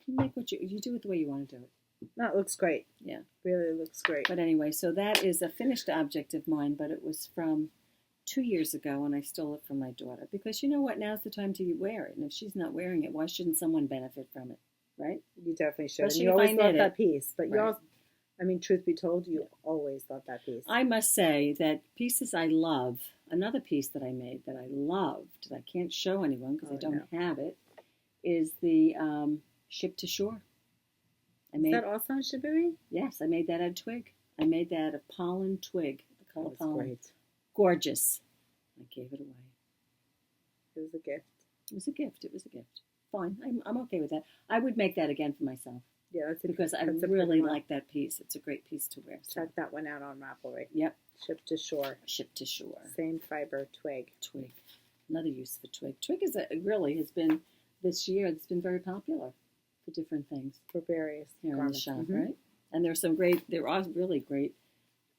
make what you do it the way you want to do it. No, it looks great. Yeah. Really looks great. But anyway, so that is a finished object of mine, but it was from 2 years ago, and I stole it from my daughter. Because you know what? Now's the time to wear it. And if she's not wearing it, why shouldn't someone benefit from it? Right? You definitely should. And you always love that piece. But you also, truth be told, you always love that piece. I must say that pieces I love, another piece that I made that I loved, that I can't show anyone because I don't have it, is the Ship to Shore. Is that also on Shiburi? Yes, I made that out of twig. I made that out of pollen twig, the color pollen. Great. Gorgeous. I gave it away. It was a gift. It was a gift. Fine. I'm okay with that. I would make that again for myself. Yeah, because I really like that piece. It's a great piece to wear. So. Check that one out on Ravelry. Yep. Ship to Shore. Ship to Shore. Same fiber, twig. Twig. Another use for twig. Twig has been this year. It's been very popular for different things. For various here in the shop, right? And there are really great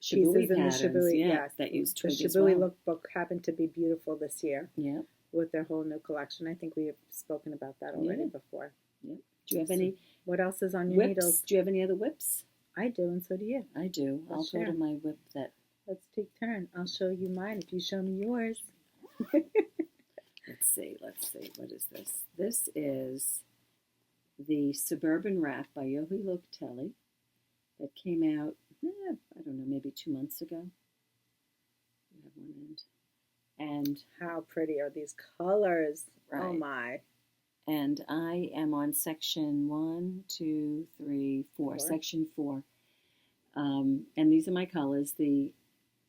Shibui patterns, in the Shibui, yes. that use twig as well. The Shibui lookbook happened to be beautiful this year. Yeah. With their whole new collection. I think we have spoken about that already before. Yeah. Do you have any? What else is on your whips? needles? Do you have any other whips? I do, and so do you. I do. I'll go to my whip that. Let's take turn. I'll show you mine if you show me yours. Let's see. What is this? This is the Suburban Wrap by Joji Locatelli that came out, I don't know, maybe 2 months ago. We have one end. And how pretty are these colors? Right. Oh my. And I am on section 1, 2, 3, 4. Section 4. And these are my colors. The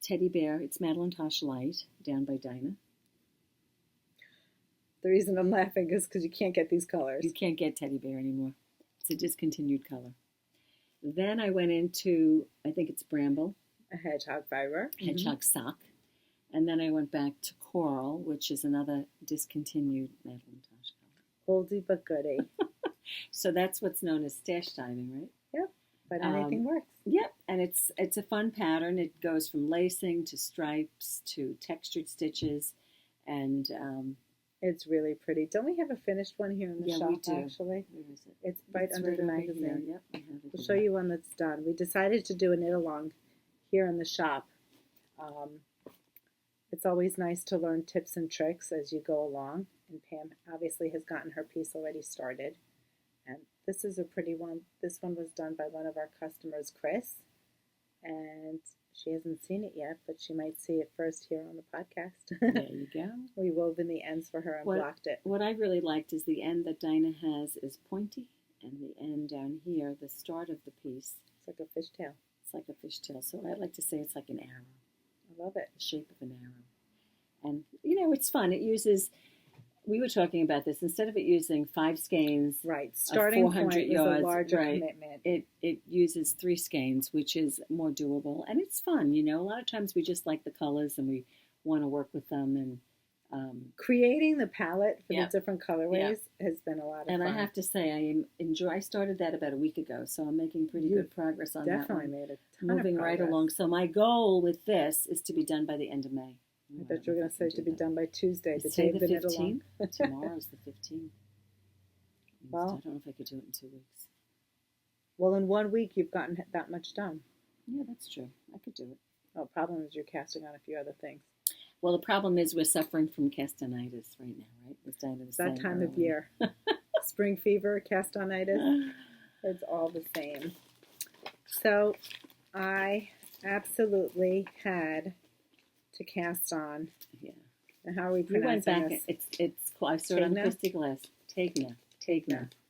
teddy bear, it's Madeline Tosh Light, down by Dinah. The reason I'm laughing is because you can't get these colors. You can't get teddy bear anymore. It's a discontinued color. Then I went into, I think it's Bramble. A hedgehog fiber. Hedgehog sock. And then I went back to Coral, which is another discontinued Madeline Tosh color. Oldie but goodie. So that's what's known as stash diving, right? Yep. But anything works. Yep. And it's a fun pattern. It goes from lacing to stripes to textured stitches. And it's really pretty. Don't we have a finished one here in the shop, we do. Actually? Where is it? It's right under the magazine. Yep, I have it. We'll show you one that's done. We decided to do a knit along here in the shop. It's always nice to learn tips and tricks as you go along. And Pam obviously has gotten her piece already started. And this is a pretty one. This one was done by one of our customers, Chris. And she hasn't seen it yet, but she might see it first here on the podcast. There you go. We wove in the ends for her and blocked it. What I really liked is the end that Dinah has is pointy, and the end down here, the start of the piece. It's like a fishtail. It's like a fishtail. So I like to say it's like an arrow. I love it. The shape of an arrow. And, it's fun. It uses, we were talking about this, instead of it using 5 skeins, right, starting 400 point yards, is a larger right, commitment. It uses 3 skeins, which is more doable. And it's fun, A lot of times we just like the colors and we want to work with them. And creating the palette for the different colorways has been a lot of fun. And I have to say, I started that about a week ago, so I'm making pretty good progress on that one. Definitely made a ton Moving of right progress. along. So my goal with this is to be done by the end of May. I thought you were going to say to be done by Tuesday. It's the 15th. Tomorrow's the 15th. Well, I don't know if I could do it in 2 weeks. Well, in 1 week, you've gotten that much done. Yeah, that's true. I could do it. Oh, the problem is you're casting on a few other things. Well, the problem is we're suffering from castonitis right now, right? It's that time of year. Spring fever, castonitis. It's all the same. So I absolutely had to cast on. Yeah. And how are we pronouncing this? It's I saw it on Kristy Glass. Tegna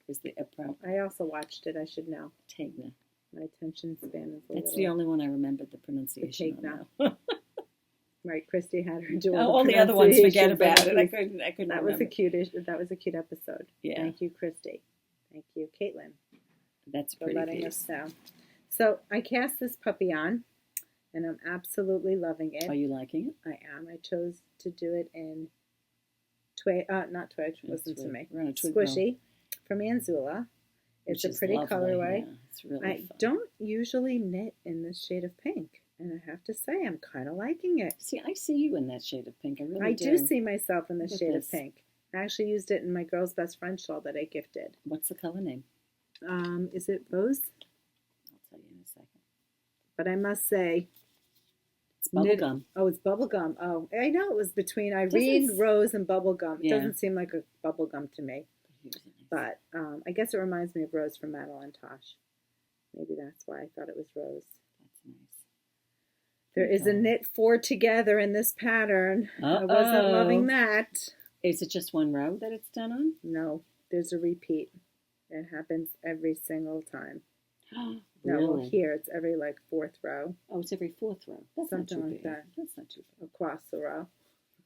is the approach. I also watched it. I should know. Tegna. My attention span is a little. It's the the only one I remembered the pronunciation on. Right, Kristy had her do all the other ones. Forget about it. I couldn't. That was a cute episode. Yeah. Thank you, Kristy. Thank you, Caitlin. That's for letting us know. So I cast this puppy on, and I'm absolutely loving it. Are you liking it? I am. I chose to do it in not Twitch. Listen to me. Squishy from Anzula. It's a pretty colorway. Yeah, it's really I fun. don't usually knit in this shade of pink. And I have to say, I'm kind of liking it. See, I see you in that shade of pink. I really do. I do see myself in this shade of pink. I actually used it in my girl's best friend shawl that I gifted. What's the color name? Is it Rose? I'll tell you in a second. But I must say... It's Bubblegum. Oh, it's Bubblegum. Oh, I know it was between Irene, Rose, and Bubblegum. It doesn't seem like a Bubblegum to me. But I guess it reminds me of Rose from Madeline Tosh. Maybe that's why I thought it was Rose. That's nice. There is a knit 4 together in this pattern. I wasn't loving that. Is it just one row that it's done on? No, there's a repeat. It happens every single time. Really? No, well, here it's every 4th row. Oh, it's every 4th row. That's something not too like bad. that. That's not too bad. Across the row.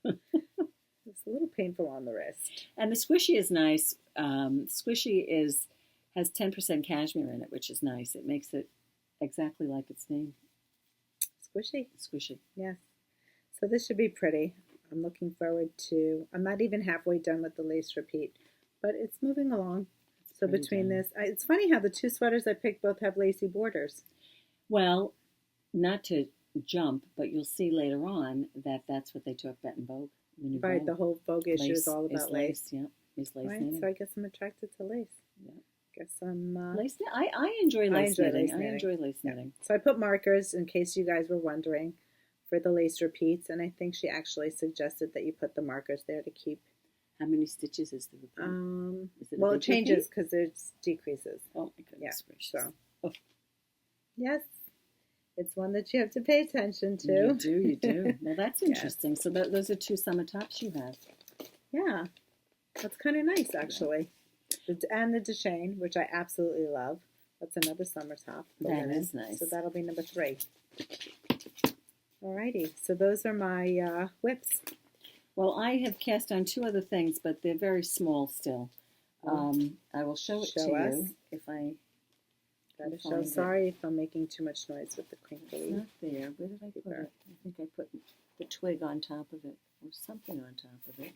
It's a little painful on the wrist. And the squishy is nice. Squishy has 10% cashmere in it, which is nice. It makes it exactly like its name. Squishy. Yes. So this should be pretty. I'm looking forward to... I'm not even halfway done with the lace repeat, but it's moving along. So between this... it's funny how the 2 sweaters I picked both have lacy borders. Well, not to jump, but you'll see later on that that's what they talk about in Vogue. Right, the whole Vogue issue is all about lace. Yeah, is lace right, knitting. So I guess I'm attracted to lace. Yeah. Guess I'm... lace knitting. I enjoy lace knitting. I enjoy lace knitting. So I put markers, in case you guys were wondering, for the lace repeats, and I think she actually suggested that you put the markers there to keep... How many stitches is the repeat? Well, it changes because there's decreases. Oh, my goodness. Yeah, so... Oh. Yes. It's one that you have to pay attention to. You do. Well, that's interesting. Yes. So those are 2 summer tops you have. Yeah. That's kind of nice, actually. And the Deshane, which I absolutely love. That's another summer top. That is nice. So that'll be number 3. Alrighty. So those are my whips. Well, I have cast on 2 other things, but they're very small still. I will show it to you if I... Sorry if I'm making too much noise with the crinkly. It's not there. Where did I put it? I think I put the twig on top of it, or something on top of it.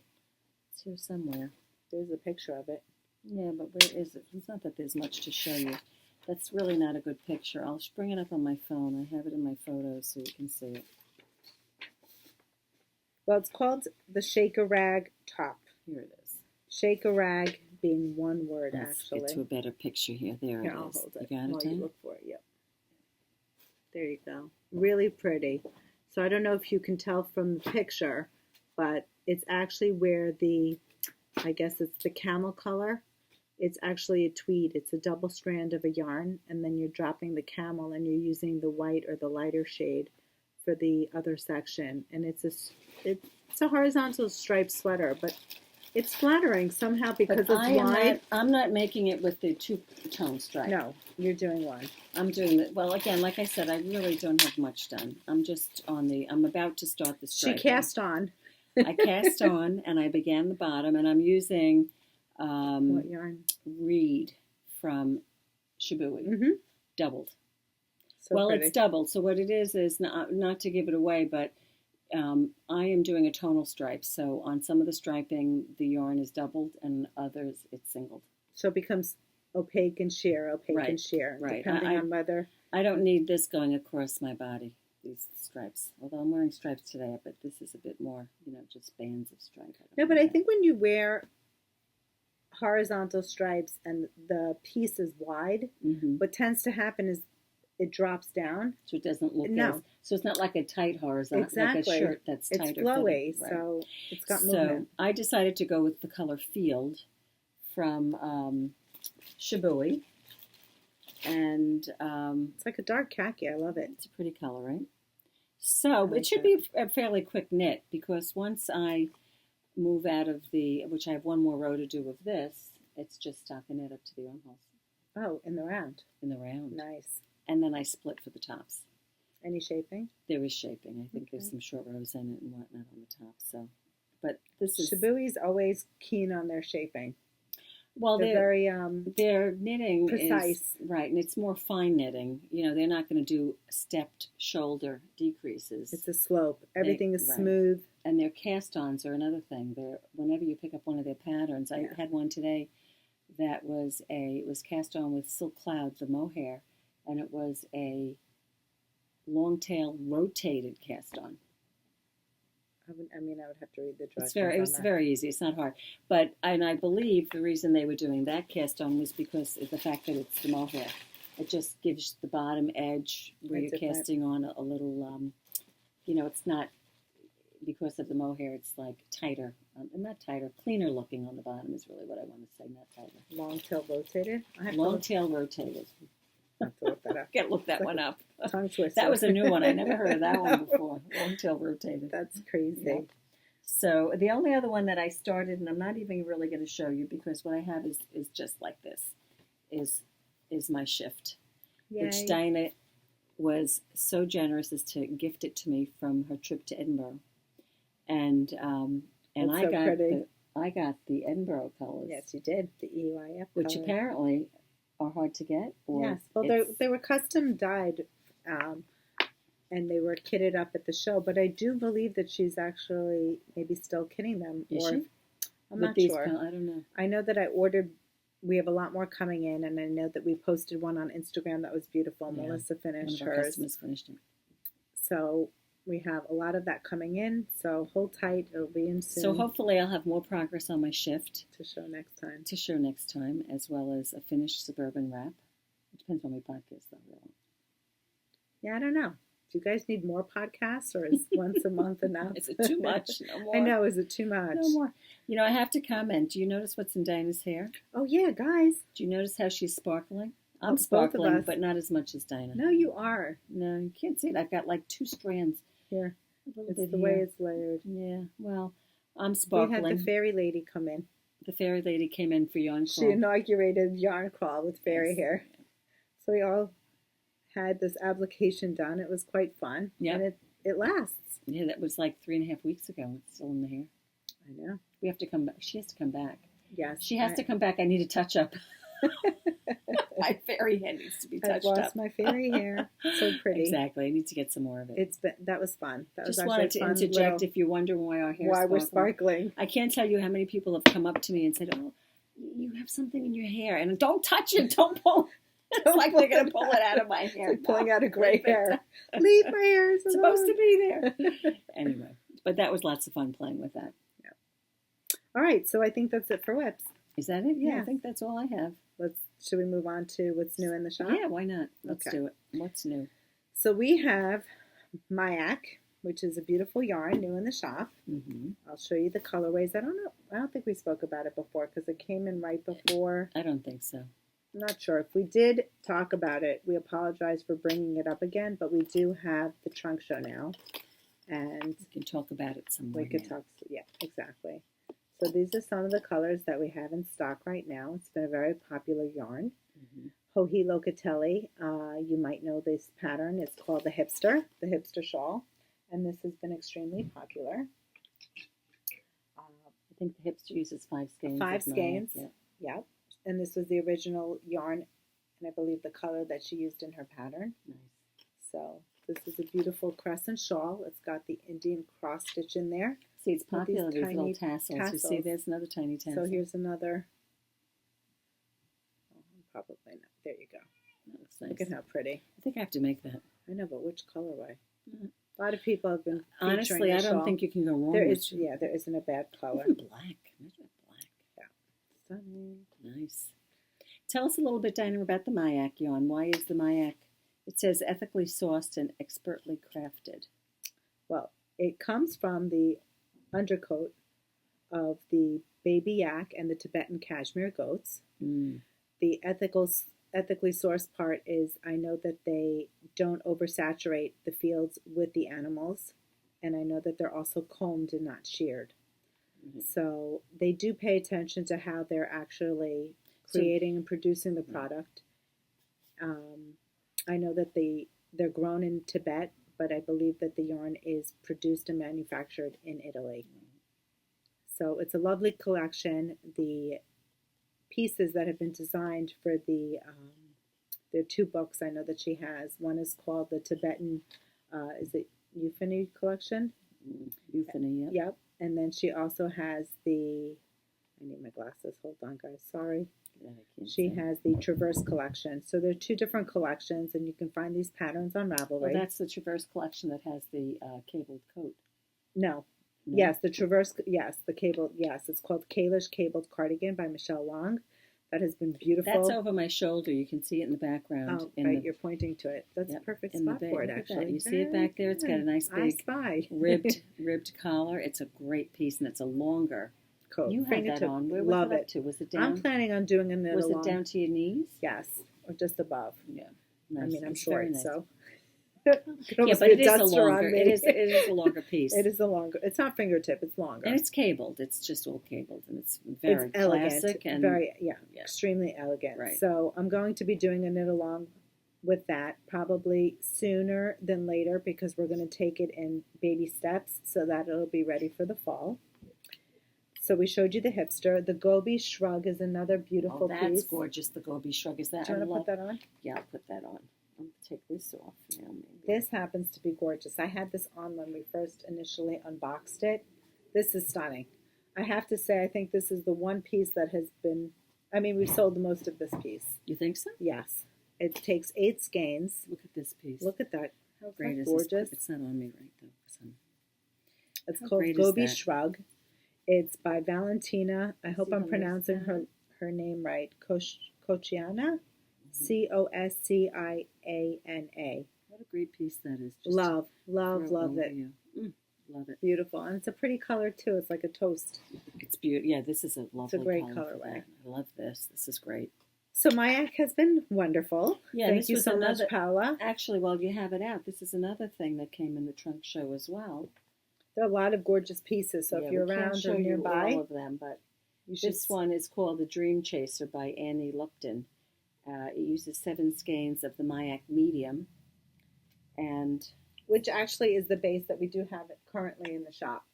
It's here somewhere. There's a picture of it. Yeah, but where is it? It's not that there's much to show you. That's really not a good picture. I'll bring it up on my phone. I have it in my photos so you can see it. Well, it's called the Shake-a-Rag top. Here it is. Shake-a-Rag being one word, Let's actually. Get to a better picture here. There it is. I'll hold it. You got it, while you look for it. Yep. There you go. Really pretty. So I don't know if you can tell from the picture, but it's actually where I guess it's the camel color. It's actually a tweed. It's a double strand of a yarn, and then you're dropping the camel, and you're using the white or the lighter shade for the other section. And it's a horizontal striped sweater, but it's flattering somehow because it's wide. I'm not making it with the 2-tone stripe. No, you're doing one. I'm doing it. Well, again, like I said, I really don't have much done. I'm just I'm about to start the striping. She cast on. I cast on, and I began the bottom, and I'm using what yarn? Reed from Shibui, doubled. So pretty. It's doubled. So what it is not to give it away, but I am doing a tonal stripe. So on some of the striping, the yarn is doubled, and others it's singled. So it becomes opaque and sheer, and sheer, depending on whether. I don't need this going across my body, these stripes. Although I'm wearing stripes today, but this is a bit more, just bands of stripe. No, but I think when you wear horizontal stripes and the piece is wide, what tends to happen is it drops down. So it doesn't look so it's not like a tight horizontal, exactly. like a shirt that's tighter. It's flowy, so it's got movement. So I decided to go with the color Field from Shibui. And it's like a dark khaki. I love it. It's a pretty color, right? So it should be a fairly quick knit, because once I move out of which I have one more row to do of this, it's just stockinette up to the armholes. Oh, in the round. In the round. Nice. And then I split for the tops. Any shaping? There is shaping. I think there's some short rows in it and whatnot on the top. So, but this is Shibui's always keen on their shaping. Well, they're very their knitting precise, right, and it's more fine knitting. They're not going to do stepped shoulder decreases. It's a slope. Everything is smooth. And their cast-ons are another thing. Whenever you pick up one of their patterns, I had one today that was cast on with Silk Cloud, the mohair, and it was a long tail rotated cast on. I would have to read the directions. It was very easy. It's not hard. But I believe the reason they were doing that cast on was because of the fact that it's the mohair. It just gives the bottom edge where you're casting on a little, it's not, because of the mohair, it's like tighter. Not tighter, cleaner looking on the bottom is really what I want to say, not tighter. Long tail rotated? Long tail rotated. I have to look that up. Gotta look that one up. Tongue twister. That was a new one. I never heard of that one before. Long tail rotated. That's crazy. Yeah. So the only other one that I started, and I'm not even really going to show you because what I have is just like this, is my shift. Yay. Which Dinah was so generous as to gift it to me from her trip to Edinburgh. And I got the Edinburgh colors. Yes, you did. The EYF which colors. Apparently are hard to get. Yes. Well, they were custom dyed, and they were kitted up at the show. But I do believe that she's actually maybe still kitting them. Is she? I'm not sure. I don't know. I know that I ordered. We have a lot more coming in, and I know that we posted one on Instagram that was beautiful. Yeah. Melissa finished one of our hers. Customers finished it. So we have a lot of that coming in. So hold tight; it'll be in soon. So hopefully, I'll have more progress on my shift to show next time. As well as a finished Suburban Wrap. It depends on my podcast, though. Really. Yeah, I don't know. Do you guys need more podcasts, or is once a month enough? Is it too much? No more. I know. Is it too much? No more. I have to comment. Do you notice what's in Dinah's hair? Oh, yeah, guys. Do you notice how she's sparkling? I'm sparkling, but not as much as Dinah. No, you are. No, you can't see it. I've got like 2 strands. Here. It's the way it's layered. Yeah, well, I'm sparkling. We had the fairy lady come in. The fairy lady came in for yarn crawl. She inaugurated yarn crawl with fairy hair. So we all had this application done. It was quite fun. Yeah. And it lasts. Yeah, that was like 3.5 weeks ago. It's still in the hair. I know. We have to come back. She has to come back. Yes. She has to come back. I need a touch up. My fairy hair needs to be touched up. I've lost my fairy hair. So pretty. Exactly. I need to get some more of it. That was fun. That Just was wanted to interject if you wonder why our hair we're sparkling. I can't tell you how many people have come up to me and said, "Oh, you have something in your hair," and don't touch it. Don't pull. It's like they're going to pull it out of my hair. It's like pulling out a gray hair. Leave my hair. It's supposed to be there. Anyway, but that was lots of fun playing with that. Yeah. All right. So I think that's it for whips. Is that it? Yeah, I think that's all I have. Should we move on to what's new in the shop? Yeah, why not? Let's do it. What's new? So we have Mayak, which is a beautiful yarn, new in the shop. Mm-hmm. I'll show you the colorways. I don't think we spoke about it before because it came in right before. I don't think so. I'm not sure. If we did talk about it, we apologize for bringing it up again, but we do have the trunk show now. And we can talk about it some more. We could talk, yeah, exactly. So these are some of the colors that we have in stock right now. It's been a very popular yarn. Mm-hmm. Joji Locatelli, you might know this pattern. It's called the Hipster Shawl. And this has been extremely popular. I think the Hipster uses 5 skeins. 5 skeins, yeah. And this was the original yarn, and I believe the color that she used in her pattern. Nice. So this is a beautiful crescent shawl. It's got the Indian cross stitch in there. See, it's popular, these little tassels. You see, there's another tiny tassel. So here's another. Probably not. There you go. That looks nice. Look at how pretty. I think I have to make that. I know, but which colorway? Mm-hmm. A lot of people have been honestly, I don't think you can go wrong there isn't a bad color. Even black. Imagine black. Yeah. Stunning. Nice. Tell us a little bit, Dinah, about the Mayak yarn. Why is the Mayak? It says ethically sourced and expertly crafted. Well, it comes from the undercoat of the baby yak and the Tibetan cashmere goats. Mm. The ethically sourced part is I know that they don't oversaturate the fields with the animals, and I know that they're also combed and not sheared. Mm-hmm. So they do pay attention to how they're actually creating and producing the product. I know that they're grown in Tibet, but I believe that the yarn is produced and manufactured in Italy. So it's a lovely collection. The pieces that have been designed for there are 2 books I know that she has. One is called the Tibetan, is it Euphony collection? Euphony, yeah. Yep. And then she also has I need my glasses. Hold on, guys. Sorry. She has the Traverse collection. So there are 2 different collections, and you can find these patterns on Ravelry. Well, that's the Traverse collection that has the cabled coat. No. Yes, the Traverse, yes, the cabled, yes. It's called Kailash Cabled Cardigan by Michelle Wang. That has been beautiful. That's over my shoulder. You can see it in the background. Oh, right, you're pointing to it. That's a perfect spot for it, actually. You see it back there? It's got a nice big ribbed collar. It's a great piece, and it's a longer coat. You had that on. Where was it up to? Was it down? I'm planning on doing a knit along. Was it down to your knees? Yes, or just above. Yeah. Nice. I mean, I'm short, so. Yeah, but it is a longer. It is a longer piece. It is a longer. It's not fingertip. It's longer, and it's cabled. It's just all cabled, and it's very classic and very extremely elegant. Right. So I'm going to be doing a knit along with that probably sooner than later because we're going to take it in baby steps so that it'll be ready for the fall. So we showed you the Hipster. The Gobi Shrug is another beautiful piece. That's gorgeous. The Gobi Shrug is that. Do you want to put that on? Yeah, I'll put that on. I'm going to take this off now. Maybe. This happens to be gorgeous. I had this on when we first initially unboxed it. This is stunning. I have to say, I think this is the one piece that has been, I mean, we've sold the most of this piece. You think so? Yes. It takes 8 skeins. Look at this piece. Look at that. How great is gorgeous. This? It's not on me right though. It's called Gobi Shrug. It's by Valentina. I hope I'm pronouncing her name right. Cosciani. Cosciana. What a great piece that is. Just love it. Love it. Beautiful. And it's a pretty color too. It's like a toast. It's beautiful. Yeah, this is a lovely It's a great color colorway. I love this. This is great. So Mayak has been wonderful. Yeah, Thank you so much, Paula. Actually, while you have it out, this is another thing that came in the trunk show as well. There are a lot of gorgeous pieces, so if you're around or nearby, all of them, but this one is called The Dream Chaser by Annie Lupton. It uses 7 skeins of the Mayak medium, and which actually is the base that we do have it currently in the shop.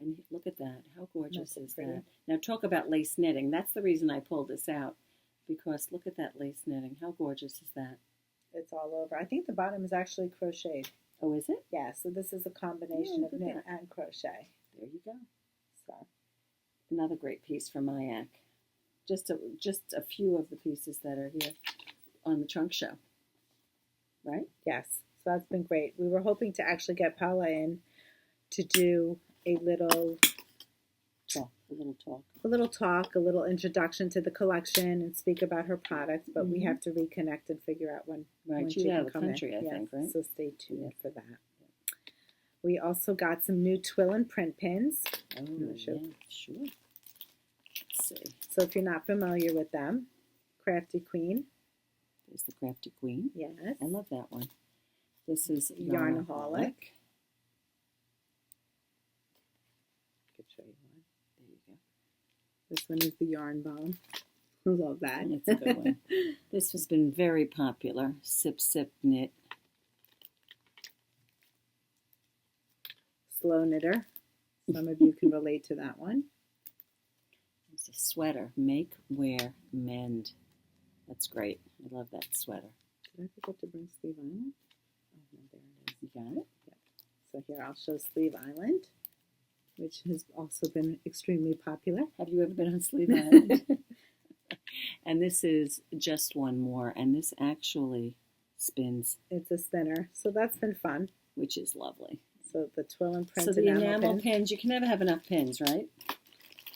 And look at that! How gorgeous is that? Now talk about lace knitting. That's the reason I pulled this out, because look at that lace knitting. How gorgeous is that? It's all over. I think the bottom is actually crocheted. Oh, is it? Yeah, so this is a combination of knit and crochet. There you go. So, another great piece from Mayak. Just a few of the pieces that are here on the trunk show. Right? Yes. So that's been great. We were hoping to actually get Paula in to do a little talk, a little introduction to the collection and speak about her products, but we have to reconnect and figure out when she's out of the country, I think, right? So stay tuned for that. We also got some new twill and print pins. Oh, sure. Let's see. So if you're not familiar with them, Crafty Queen. There's the Crafty Queen. Yes. I love that one. This is Yarnaholic. Show you one. There you go. This one is the Yarn Bomb. I love that. It's a good one. This has been very popular. Sip Sip Knit. Slow Knitter. Some of you can relate to that one. It's a sweater. Make, wear, mend. That's great. I love that sweater. Did I forget to bring Sleeve Island? Oh, no, there it is. You got it? Yeah. So here I'll show Sleeve Island, which has also been extremely popular. Have you ever been on Sleeve Island? And this is Just One More, and this actually spins. It's a spinner, so that's been fun. Which is lovely. So the twill and print so the enamel pins, you can never have enough pins, right?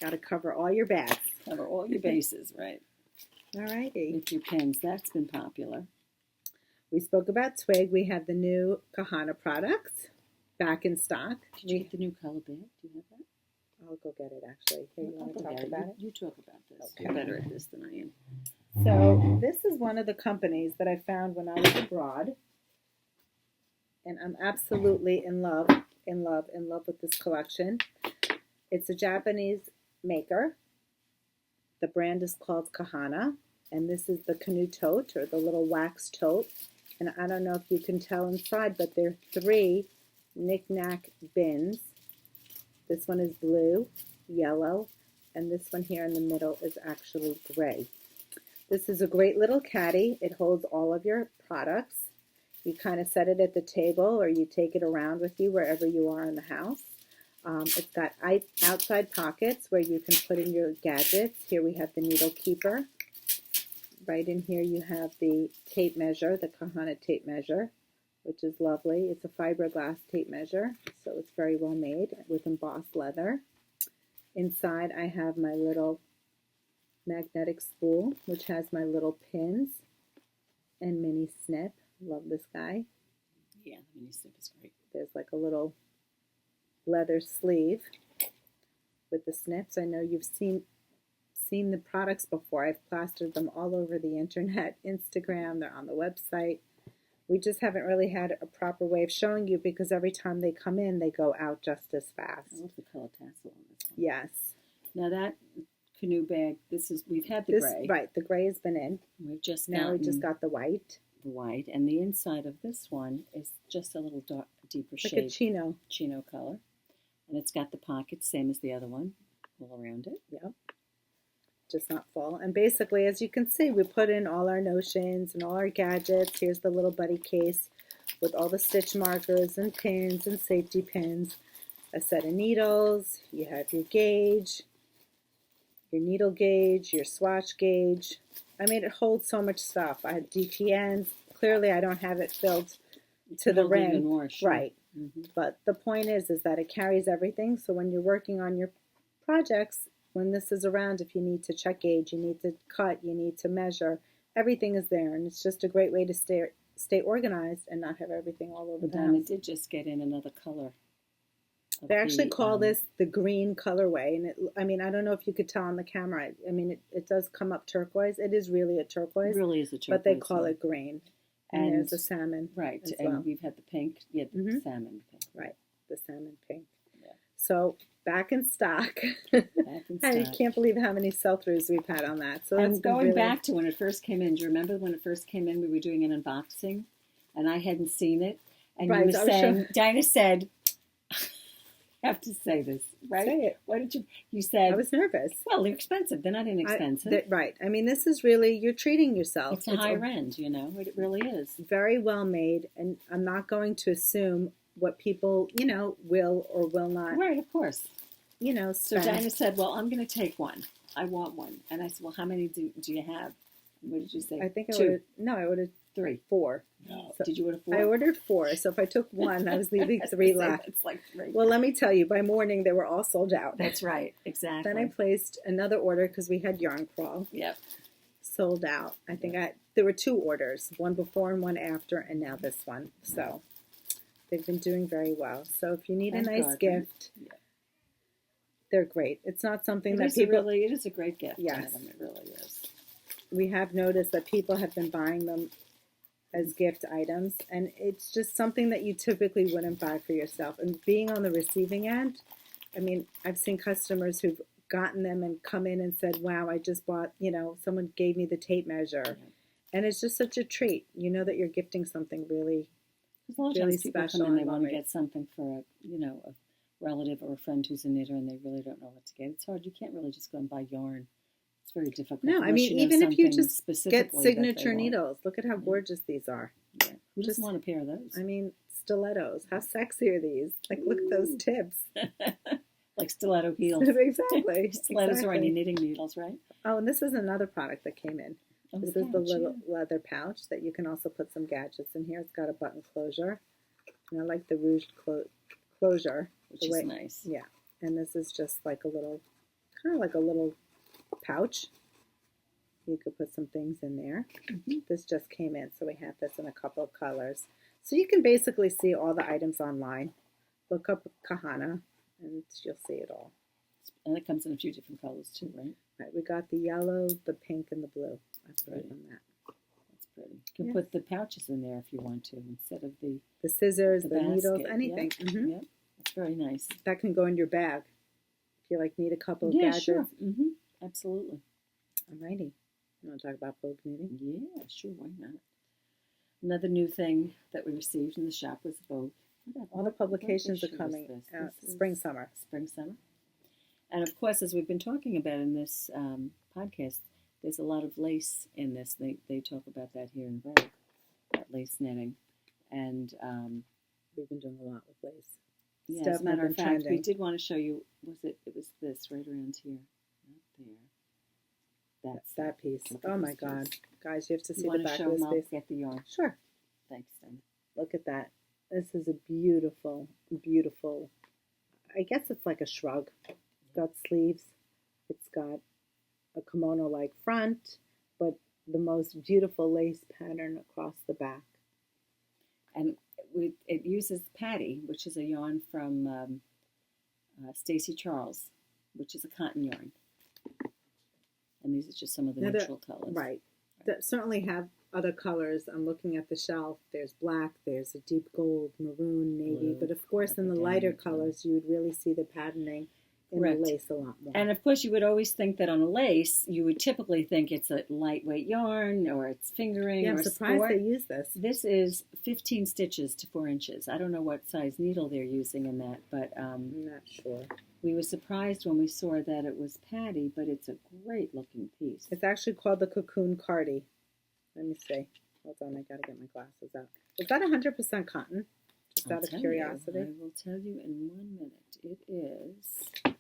Got to cover all your bags. Cover all your bases, right? All righty. With your pins, that's been popular. We spoke about Twig. We have the new Cohana Products back in stock. Did you get the new color bag? Do you have that? I'll go get it, actually. Here, you want to talk about it? You talk about this. Okay. You're better at this than I am. So this is one of the companies that I found when I was abroad. And I'm absolutely in love with this collection. It's a Japanese maker. The brand is called Cohana. And this is the canoe tote, or the little wax tote. And I don't know if you can tell inside, but there are 3 knick-knack bins. This one is blue, yellow, and this one here in the middle is actually gray. This is a great little caddy. It holds all of your products. You kind of set it at the table, or you take it around with you wherever you are in the house. It's got outside pockets where you can put in your gadgets. Here we have the needle keeper. Right in here you have the tape measure, the Cohana tape measure, which is lovely. It's a fiberglass tape measure, so it's very well made with embossed leather. Inside I have my little magnetic spool, which has my little pins and mini snip. Love this guy. Yeah, the mini snip is great. There's like a little leather sleeve with the snips. I know you've seen the products before. I've plastered them all over the internet, Instagram, they're on the website. We just haven't really had a proper way of showing you because every time they come in, they go out just as fast. I love the color tassel on this one. Yes. Now that canoe bag, we've had the gray. Right, the gray has been in. We just got the white. The white, and the inside of this one is just a little deeper shade. Like a chino color. And it's got the pockets, same as the other one, all around it. Yep. Just not full. And basically, as you can see, we put in all our notions and all our gadgets. Here's the little buddy case with all the stitch markers and pins and safety pins. A set of needles. You have your gauge, your needle gauge, your swatch gauge. I mean, it holds so much stuff. I have DPNs. Clearly, I don't have it filled to the rim. More, sure. Right. Mm-hmm. But the point is that it carries everything. So when you're working on your projects, when this is around, if you need to check gauge, you need to cut, you need to measure, everything is there. And it's just a great way to stay organized and not have everything all over the house. It did just get in another color. They actually call this the green colorway, and I mean, I don't know if you could tell on the camera. I mean, it does come up turquoise. It is really a turquoise. It really is a turquoise. But they call it green. And there's a salmon. Right, and well. We've had the pink. Yeah, the salmon pink. Right, the salmon pink. Yeah. So back in stock. I can't believe how many sell-throughs we've had on that. So and going back to when it first came in, do you remember when it first came in? We were doing an unboxing, and I hadn't seen it, and you were saying, Dinah said. I have to say this, right? Say it. What did you said? I was nervous. Well, they're expensive. They're not inexpensive. Right. I mean, this is really, you're treating yourself. It's a higher end, you know. It really is. Very well made, and I'm not going to assume what people, you know, will or will not. Right, of course. You know, spend. So Dinah said, well, I'm going to take one. I want one. And I said, well, how many do you have? What did you say? I think Two. I ordered 3. 4. No. So did you order 4? I ordered 4. So if I took one, I was leaving 3 left. It's like 3. Well, let me tell you, by morning they were all sold out. That's right, exactly. Then I placed another order because we had yarn crawl. Yep. Sold out. I think there were 2 orders, one before and one after, and now this one. So they've been doing very well. So if you need a nice gift, they're great. It's not something that people... It is a great gift. Yes. It really is. We have noticed that people have been buying them as gift items, and it's just something that you typically wouldn't buy for yourself. And being on the receiving end, I mean, I've seen customers who've gotten them and come in and said, wow, I just bought, you know, someone gave me the tape measure. Yeah. And it's just such a treat. You know that you're gifting something really, a lot of really times people special. Come in, they want to get something for a relative or a friend who's a knitter, and they really don't know what to get. It's hard. You can't really just go and buy yarn. It's very difficult. No, I mean, even if you just get signature needles, look at how gorgeous these are. Yeah. Who doesn't want a pair of those? I mean, stilettos. How sexy are these? Like, look at those tips. Like stiletto heels. Exactly. Stilettos are any knitting needles, right? Oh, and this is another product that came in. This is the little leather pouch that you can also put some gadgets in here. It's got a button closure. And I like the ruched closure. Which is nice. Yeah. And this is just like a little, kind of like a little pouch. You could put some things in there. Mm-hmm. This just came in, so we have this in a couple of colors. So you can basically see all the items online. Look up Cohana, and you'll see it all. And it comes in a few different colors too, right? Right. We got the yellow, the pink, and the blue. That's pretty. On that. That's pretty. You can put the pouches in there if you want to, instead of the scissors, the needles, anything. Yeah. Mm-hmm. Yep. That's very nice. That can go in your bag if you need a couple of gadgets. Sure. Mm-hmm. Absolutely. Alrighty. You want to talk about folk knitting? Yeah, sure. Why not? Another new thing that we received in the shop was Vogue. All the publications are coming spring, summer. Spring, summer. And of course, as we've been talking about in this podcast, there's a lot of lace in this. They talk about that here in Vogue, that lace knitting. And we've been doing a lot with lace. Yeah, as a matter of fact, we did want to show you, it was this right around here. Right there. That's that piece. Oh my God. Guys, you have to see the back of this piece. Get the yarn. Sure. Thanks, Dana. Look at that. This is a beautiful, beautiful, I guess it's like a shrug. It's got sleeves. It's got a kimono-like front, but the most beautiful lace pattern across the back. And it uses Patty, which is a yarn from Stacy Charles, which is a cotton yarn. And these are just some of the neutral colors. Right. That certainly have other colors. I'm looking at the shelf. There's black, there's a deep gold, maroon, navy. But of course, in the lighter colors, you would really see the patterning in the lace a lot more. And of course, you would always think that on a lace, you would typically think it's a lightweight yarn or it's fingering. Yeah, I'm surprised they use this. This is 15 stitches to 4 inches. I don't know what size needle they're using in that, but I'm not sure. We were surprised when we saw that it was Patty, but it's a great looking piece. It's actually called the Cocoon Cardi. Let me see. Hold on, I gotta get my glasses out. Is that 100% cotton? Just out of curiosity. I will tell you in 1 minute. It is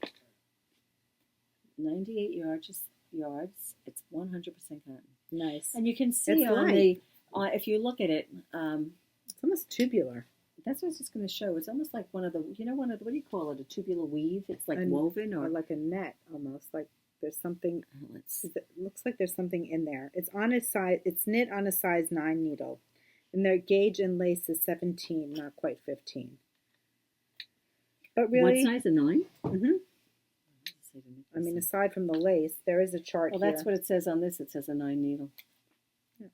98 yards. It's 100% cotton. Nice. And you can see on the, if you look at it, it's almost tubular. That's what I was just going to show. It's almost like one of the, what do you call it? A tubular weave? It's like woven or like a net almost. Like there's something, it looks like there's something in there. It's on a size, it's knit on a size 9 needle. And their gauge in lace is 17, not quite 15. But really, what size? A 9? Mm-hmm. I mean, aside from the lace, there is a chart here. Well, that's what it says on this. It says a 9 needle. Yeah.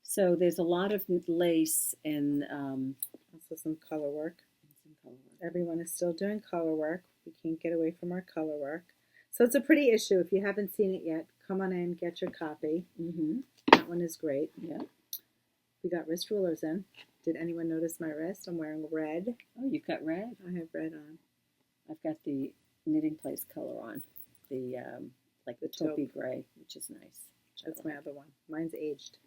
So there's a lot of lace and also some color work. Everyone is still doing color work. We can't get away from our color work. So it's a pretty issue. If you haven't seen it yet, come on in, get your copy. Mm-hmm. That one is great. Yeah. We got wrist rulers in. Did anyone notice my wrist? I'm wearing red. Oh, you've got red? I have red on. I've got the Knitting Place color on. The, like the taupey gray, which is nice. That's my other one. Mine's aged.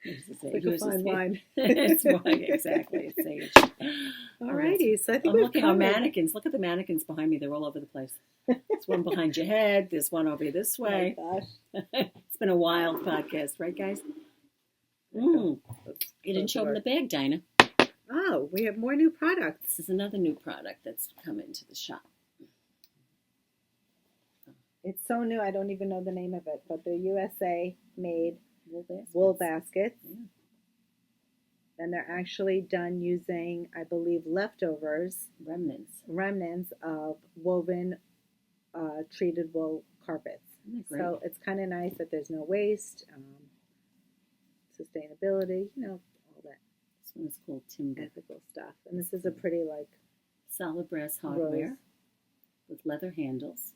It's like a fine wine. It's wine, exactly. It's aged. Alrighty, so I think look at our mannequins. Look at the mannequins behind me. They're all over the place. There's one behind your head. There's one over this way. Oh my gosh. It's been a wild podcast, right, guys? You didn't show them the bag, Dinah. Oh, we have more new products. This is another new product that's come into the shop. It's so new, I don't even know the name of it, but they're USA-made wool baskets. Yeah. And they're actually done using, I believe, leftovers, remnants of woven treated wool carpets. So it's kind of nice that there's no waste, sustainability, you know, all that. This one is called Timber. Ethical stuff. And this is a pretty, like, solid brass hardware with leather handles.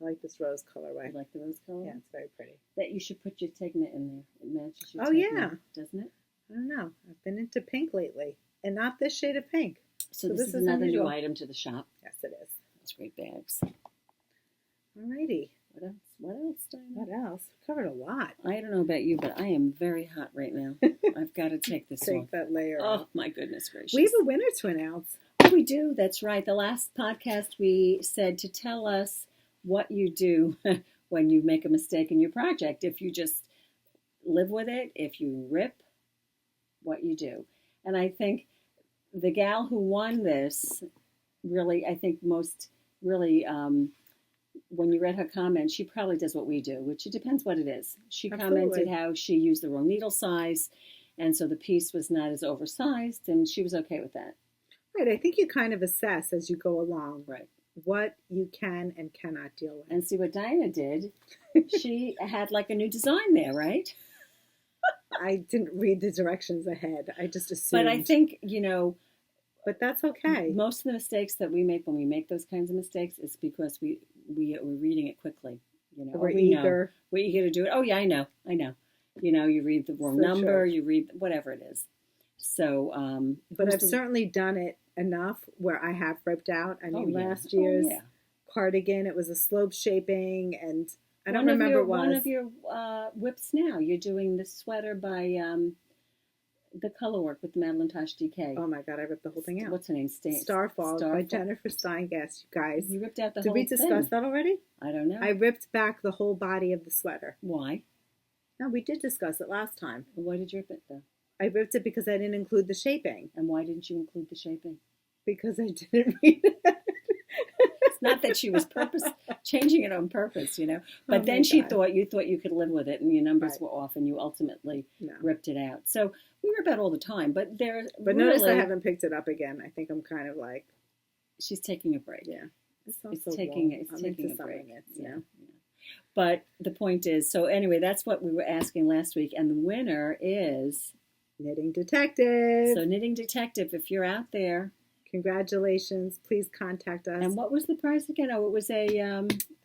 I like this rose colorway. You like the rose color? Yeah, it's very pretty. That you should put your Tegna in there. It matches your Tegna, yeah. Doesn't it? I don't know. I've been into pink lately. And not this shade of pink. So this is another new item to the shop. Yes, it is. It's great bags. Alrighty. What else? What else, Diana? What else? We covered a lot. I don't know about you, but I am very hot right now. I've got to take this off. Take that layer off. Oh, my goodness gracious. We have a winner to announce. Oh, we do. That's right. The last podcast we said to tell us what you do when you make a mistake in your project. If you just live with it, if you rip, what you do. And I think the gal who won this really, I think most really, when you read her comment, she probably does what we do, which it depends what it is. She commented how she used the wrong needle size, and so the piece was not as oversized, and she was okay with that. Right. I think you kind of assess as you go along. Right. What you can and cannot deal with. And see what Diana did. She had like a new design there, right? I didn't read the directions ahead. I just assumed. But I think, you know. But that's okay. Most of the mistakes that we make when we make those kinds of mistakes is because we're reading it quickly. You know, we're eager. We're eager to do it. Oh, yeah, I know. You know, you read the wrong number, you read whatever it is. So, but I've certainly done it enough where I have ripped out. I mean, last year's cardigan, it was a slope shaping, and I don't remember what one of your whips now. You're doing the sweater by the color work with Madeline Tosh DK. Oh my God, I ripped the whole thing out. What's her name? Starfall by Jennifer Steingast. You guys, you ripped out the whole thing. Did we discuss that already? I don't know. I ripped back the whole body of the sweater. Why? No, we did discuss it last time. Well, why did you rip it though? I ripped it because I didn't include the shaping. And why didn't you include the shaping? Because I didn't read it. It's not that she was changing it on purpose, you know. But then you thought you could live with it, and your numbers were off, and you ultimately ripped it out. So we rip out all the time, but notice I haven't picked it up again. I think I'm kind of like she's taking a break. Yeah, it's taking a break. Yeah. But the point is, so anyway, that's what we were asking last week, and the winner is Knitting Detective. So Knitting Detective, if you're out there, congratulations! Please contact us. And what was the prize again? Oh, it was a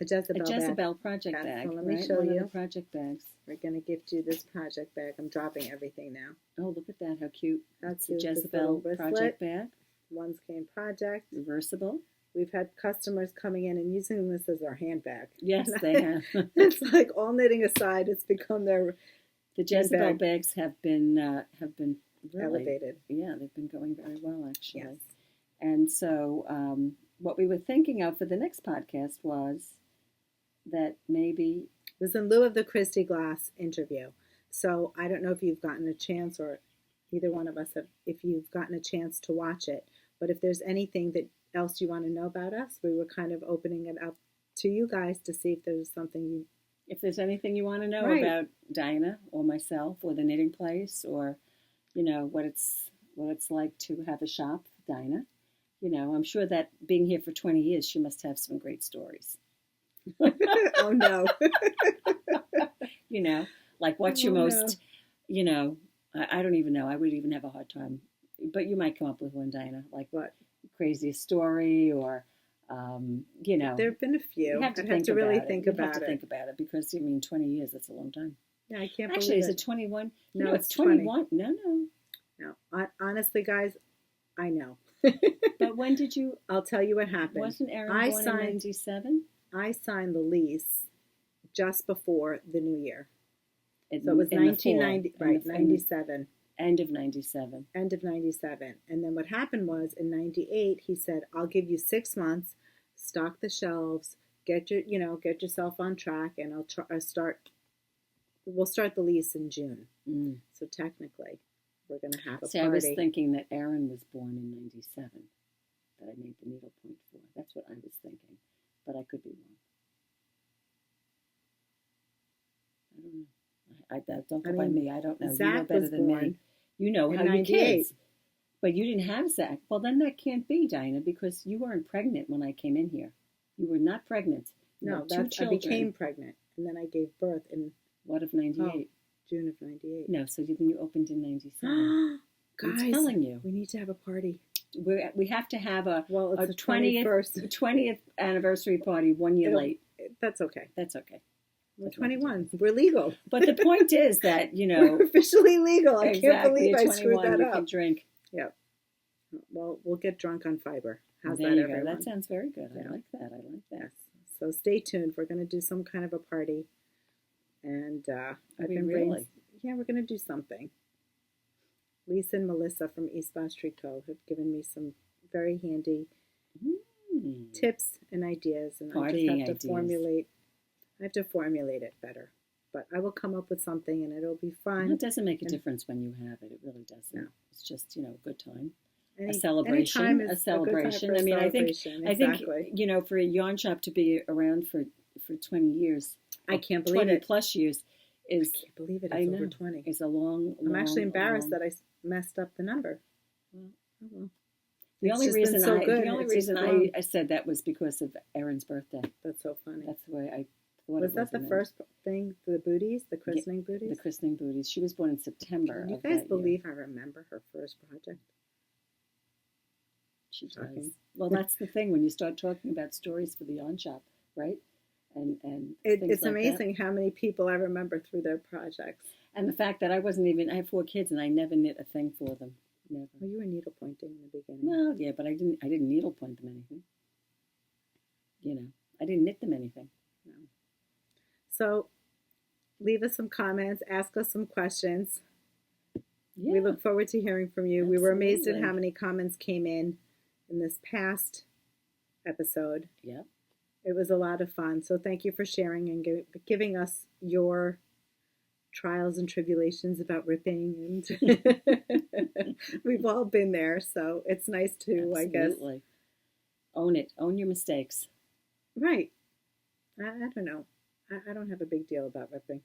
Jezebel project bag. So let me show you. Project bags. We're gonna gift you this project bag. I'm dropping everything now. Oh, look at that! How cute! That's a Jezebel project bag. One's came project. Reversible. We've had customers coming in and using this as their handbag. Yes, they have. It's like, all knitting aside, it's become their. The Jezebel bags have been really elevated. Yeah, they've been going very well actually. Yes. And so, what we were thinking of for the next podcast was that maybe it was in lieu of the Kristy Glass interview. So I don't know if you've gotten a chance, or either one of us have, if you've gotten a chance to watch it. But if there's anything else you want to know about us, we were kind of opening it up to you guys to see if there's something if there's anything you want to know about Diana or myself or the Knitting Place, or you know what it's like to have a shop Dinah. You know, I'm sure that being here for 20 years, she must have some great stories. Oh, no. You know, like what's your most, you know, I don't even know. I would even have a hard time. But you might come up with one, Dinah. Like what? Craziest story or, you know. There have been a few. I'd have to really think about it. Think about it because, I mean, 20 years, that's a long time. Yeah, I can't Actually, believe is it 21? No, it's 21. No. Honestly, guys, I know. But when did you? I'll tell you what happened. Wasn't Erin born in 97? I signed the lease just before the new year. So it was 1990, right, 97. End of 97. End of 97. And then what happened was in 98, he said, I'll give you 6 months, stock the shelves, get yourself on track, and we'll start the lease in June. So technically, we're going to have a party. I was thinking that Erin was born in 97, that I made the needlepoint for. That's what I was thinking, but I could be wrong. I don't know. Don't go by me. I don't know. Zach you know better than me. You know how your kids. But you didn't have Zach. Well, then that can't be, Dinah, because you weren't pregnant when I came in here. You were not pregnant. No, I became pregnant, and then I gave birth in... What of 98? Oh, June of 98. No, so then you opened in 97. Guys, I'm telling you. We need to have a party. We have to have a 20th anniversary party 1 year late. That's okay. That's okay. We're 21. We're legal. But the point is that, you know. We're officially legal. I can't believe I screwed that up. You can drink. Yep. Well, we'll get drunk on fiber. How's there that, you everyone? Go. That sounds very good. Yeah. I like that. Yes. So stay tuned. We're going to do some kind of a party. And we're going to do something. Lisa and Melissa from East Boston Co. have given me some very handy tips and ideas. And I just have to formulate it better. But I will come up with something, and it'll be fun. Well, it doesn't make a difference when you have it. It really doesn't. No. It's just, you know, a good time. A celebration. A celebration. I mean, I think, you know, for a yarn shop to be around for 20 years. I can't believe 20 plus years is. I can't believe it. It's over 20. It's a long. I'm actually embarrassed that I messed up the number. Well, the only reason I said that was because of Erin's birthday. That's so funny. That's the way I. Was that the first thing, the booties, the christening booties? The christening booties. She was born in September. Can you guys believe I remember her first project? She does. Well, that's the thing when you start talking about stories for the yarn shop, right? And it's amazing how many people I remember through their projects. And the fact that I have 4 kids and I never knit a thing for them. Never. Well, you were needlepointing in the beginning. Well, yeah, but I didn't needlepoint them anything. You know, I didn't knit them anything. No. So, leave us some comments, ask us some questions. Yeah. We look forward to hearing from you. Absolutely. We were amazed at how many comments came in this past episode. Yeah. It was a lot of fun. So thank you for sharing and giving us your trials and tribulations about ripping. And we've all been there. So it's nice to, Absolutely. I guess. Own it. Own your mistakes. Right. I don't know. I don't have a big deal about ripping.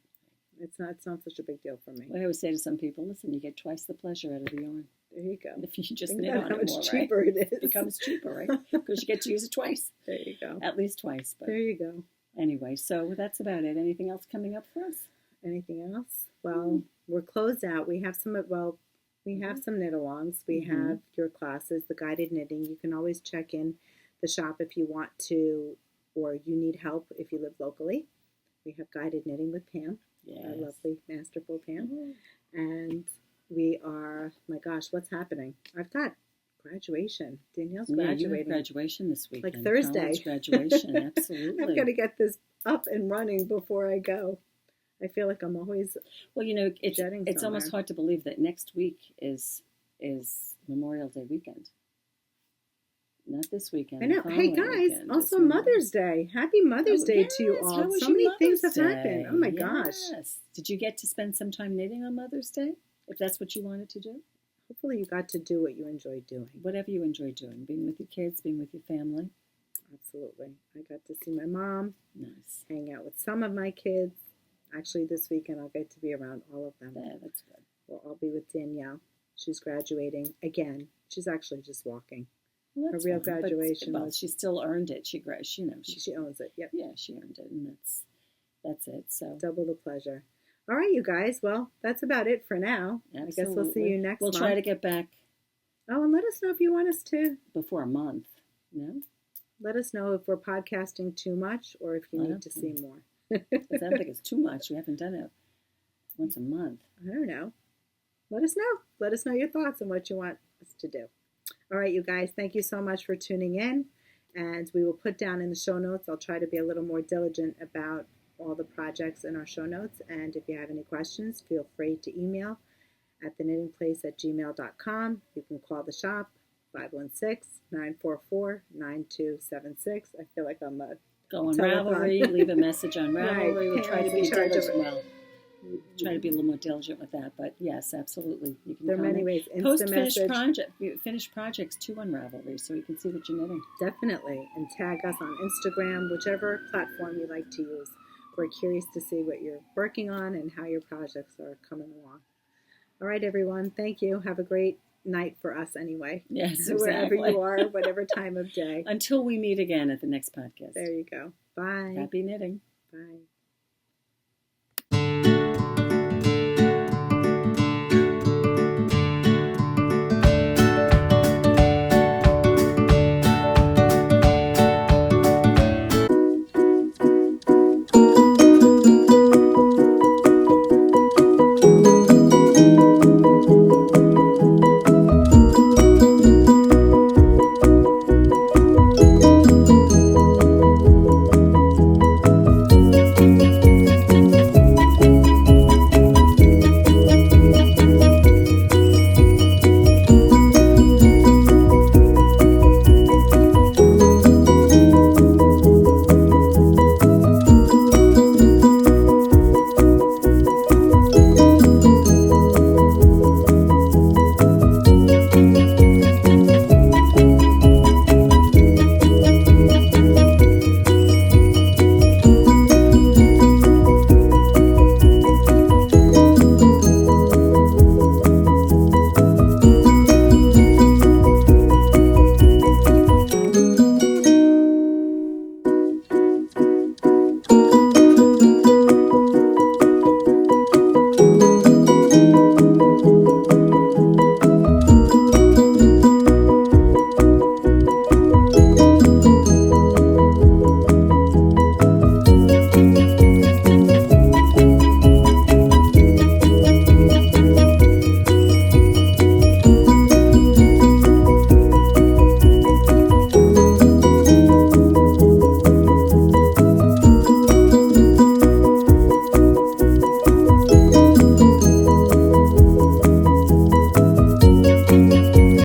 It's not such a big deal for me. Well, I always say to some people, listen, you get twice the pleasure out of the yarn. There you go. If you just knit on how it much more, cheaper right? it is. It becomes cheaper, right? Because you get to use it twice. There you go. At least twice. But there you go. Anyway, so that's about it. Anything else coming up for us? Anything else? Well, we're closed out. We have some knit-alongs. We have your classes, the guided knitting. You can always check in the shop if you want to, or you need help if you live locally. We have guided knitting with Pam, our lovely, masterful Pam. And we are, my gosh, what's happening? I've got graduation. Danielle's graduating. You have graduation this week. Like Thursday. Graduation, absolutely. I've got to get this up and running before I go. I feel like I'm always it's almost hard to believe that next week is Memorial Day weekend. Not this weekend. I know. Hey guys, also Mother's Day. Happy Mother's Day to you all. So many things have happened. Oh my gosh. Did you get to spend some time knitting on Mother's Day? If that's what you wanted to do? Hopefully you got to do what you enjoy doing. Whatever you enjoy doing. Being with your kids, being with your family. Absolutely. I got to see my mom. Nice. Hang out with some of my kids. Actually, this weekend I'll get to be around all of them. Yeah, that's good. We'll all be with Danielle. She's graduating again. She's actually just walking. Well, her real graduation. But she still earned it. She owns it. Yep. Yeah, she earned it, and that's it. So double the pleasure. All right, you guys. Well, that's about it for now. Absolutely. I guess we'll see you next month. We'll try to get back. Oh, and let us know if you want us to. Before a month. No? Let us know if we're podcasting too much or if you need to see more. I don't think it's too much. We haven't done it once a month. I don't know. Let us know. Let us know your thoughts and what you want us to do. All right, you guys. Thank you so much for tuning in. And we will put down in the show notes. I'll try to be a little more diligent about all the projects in our show notes. And if you have any questions, feel free to email at thenittingplace@gmail.com. You can call the shop, 516-944-9276. I feel like I'm go on Ravelry, leave a message on Ravelry. Right. We'll try to be diligent. Well, try to be a little more diligent with that. But yes, absolutely. You can there are many ways. Post finished projects too on Ravelry so you can see what you're knitting. Definitely. And tag us on Instagram, whichever platform you like to use. We're curious to see what you're working on and how your projects are coming along. All right, everyone. Thank you. Have a great night for us anyway. Yes, exactly. Wherever you are, whatever time of day. Until we meet again at the next podcast. There you go. Bye. Happy knitting. Bye.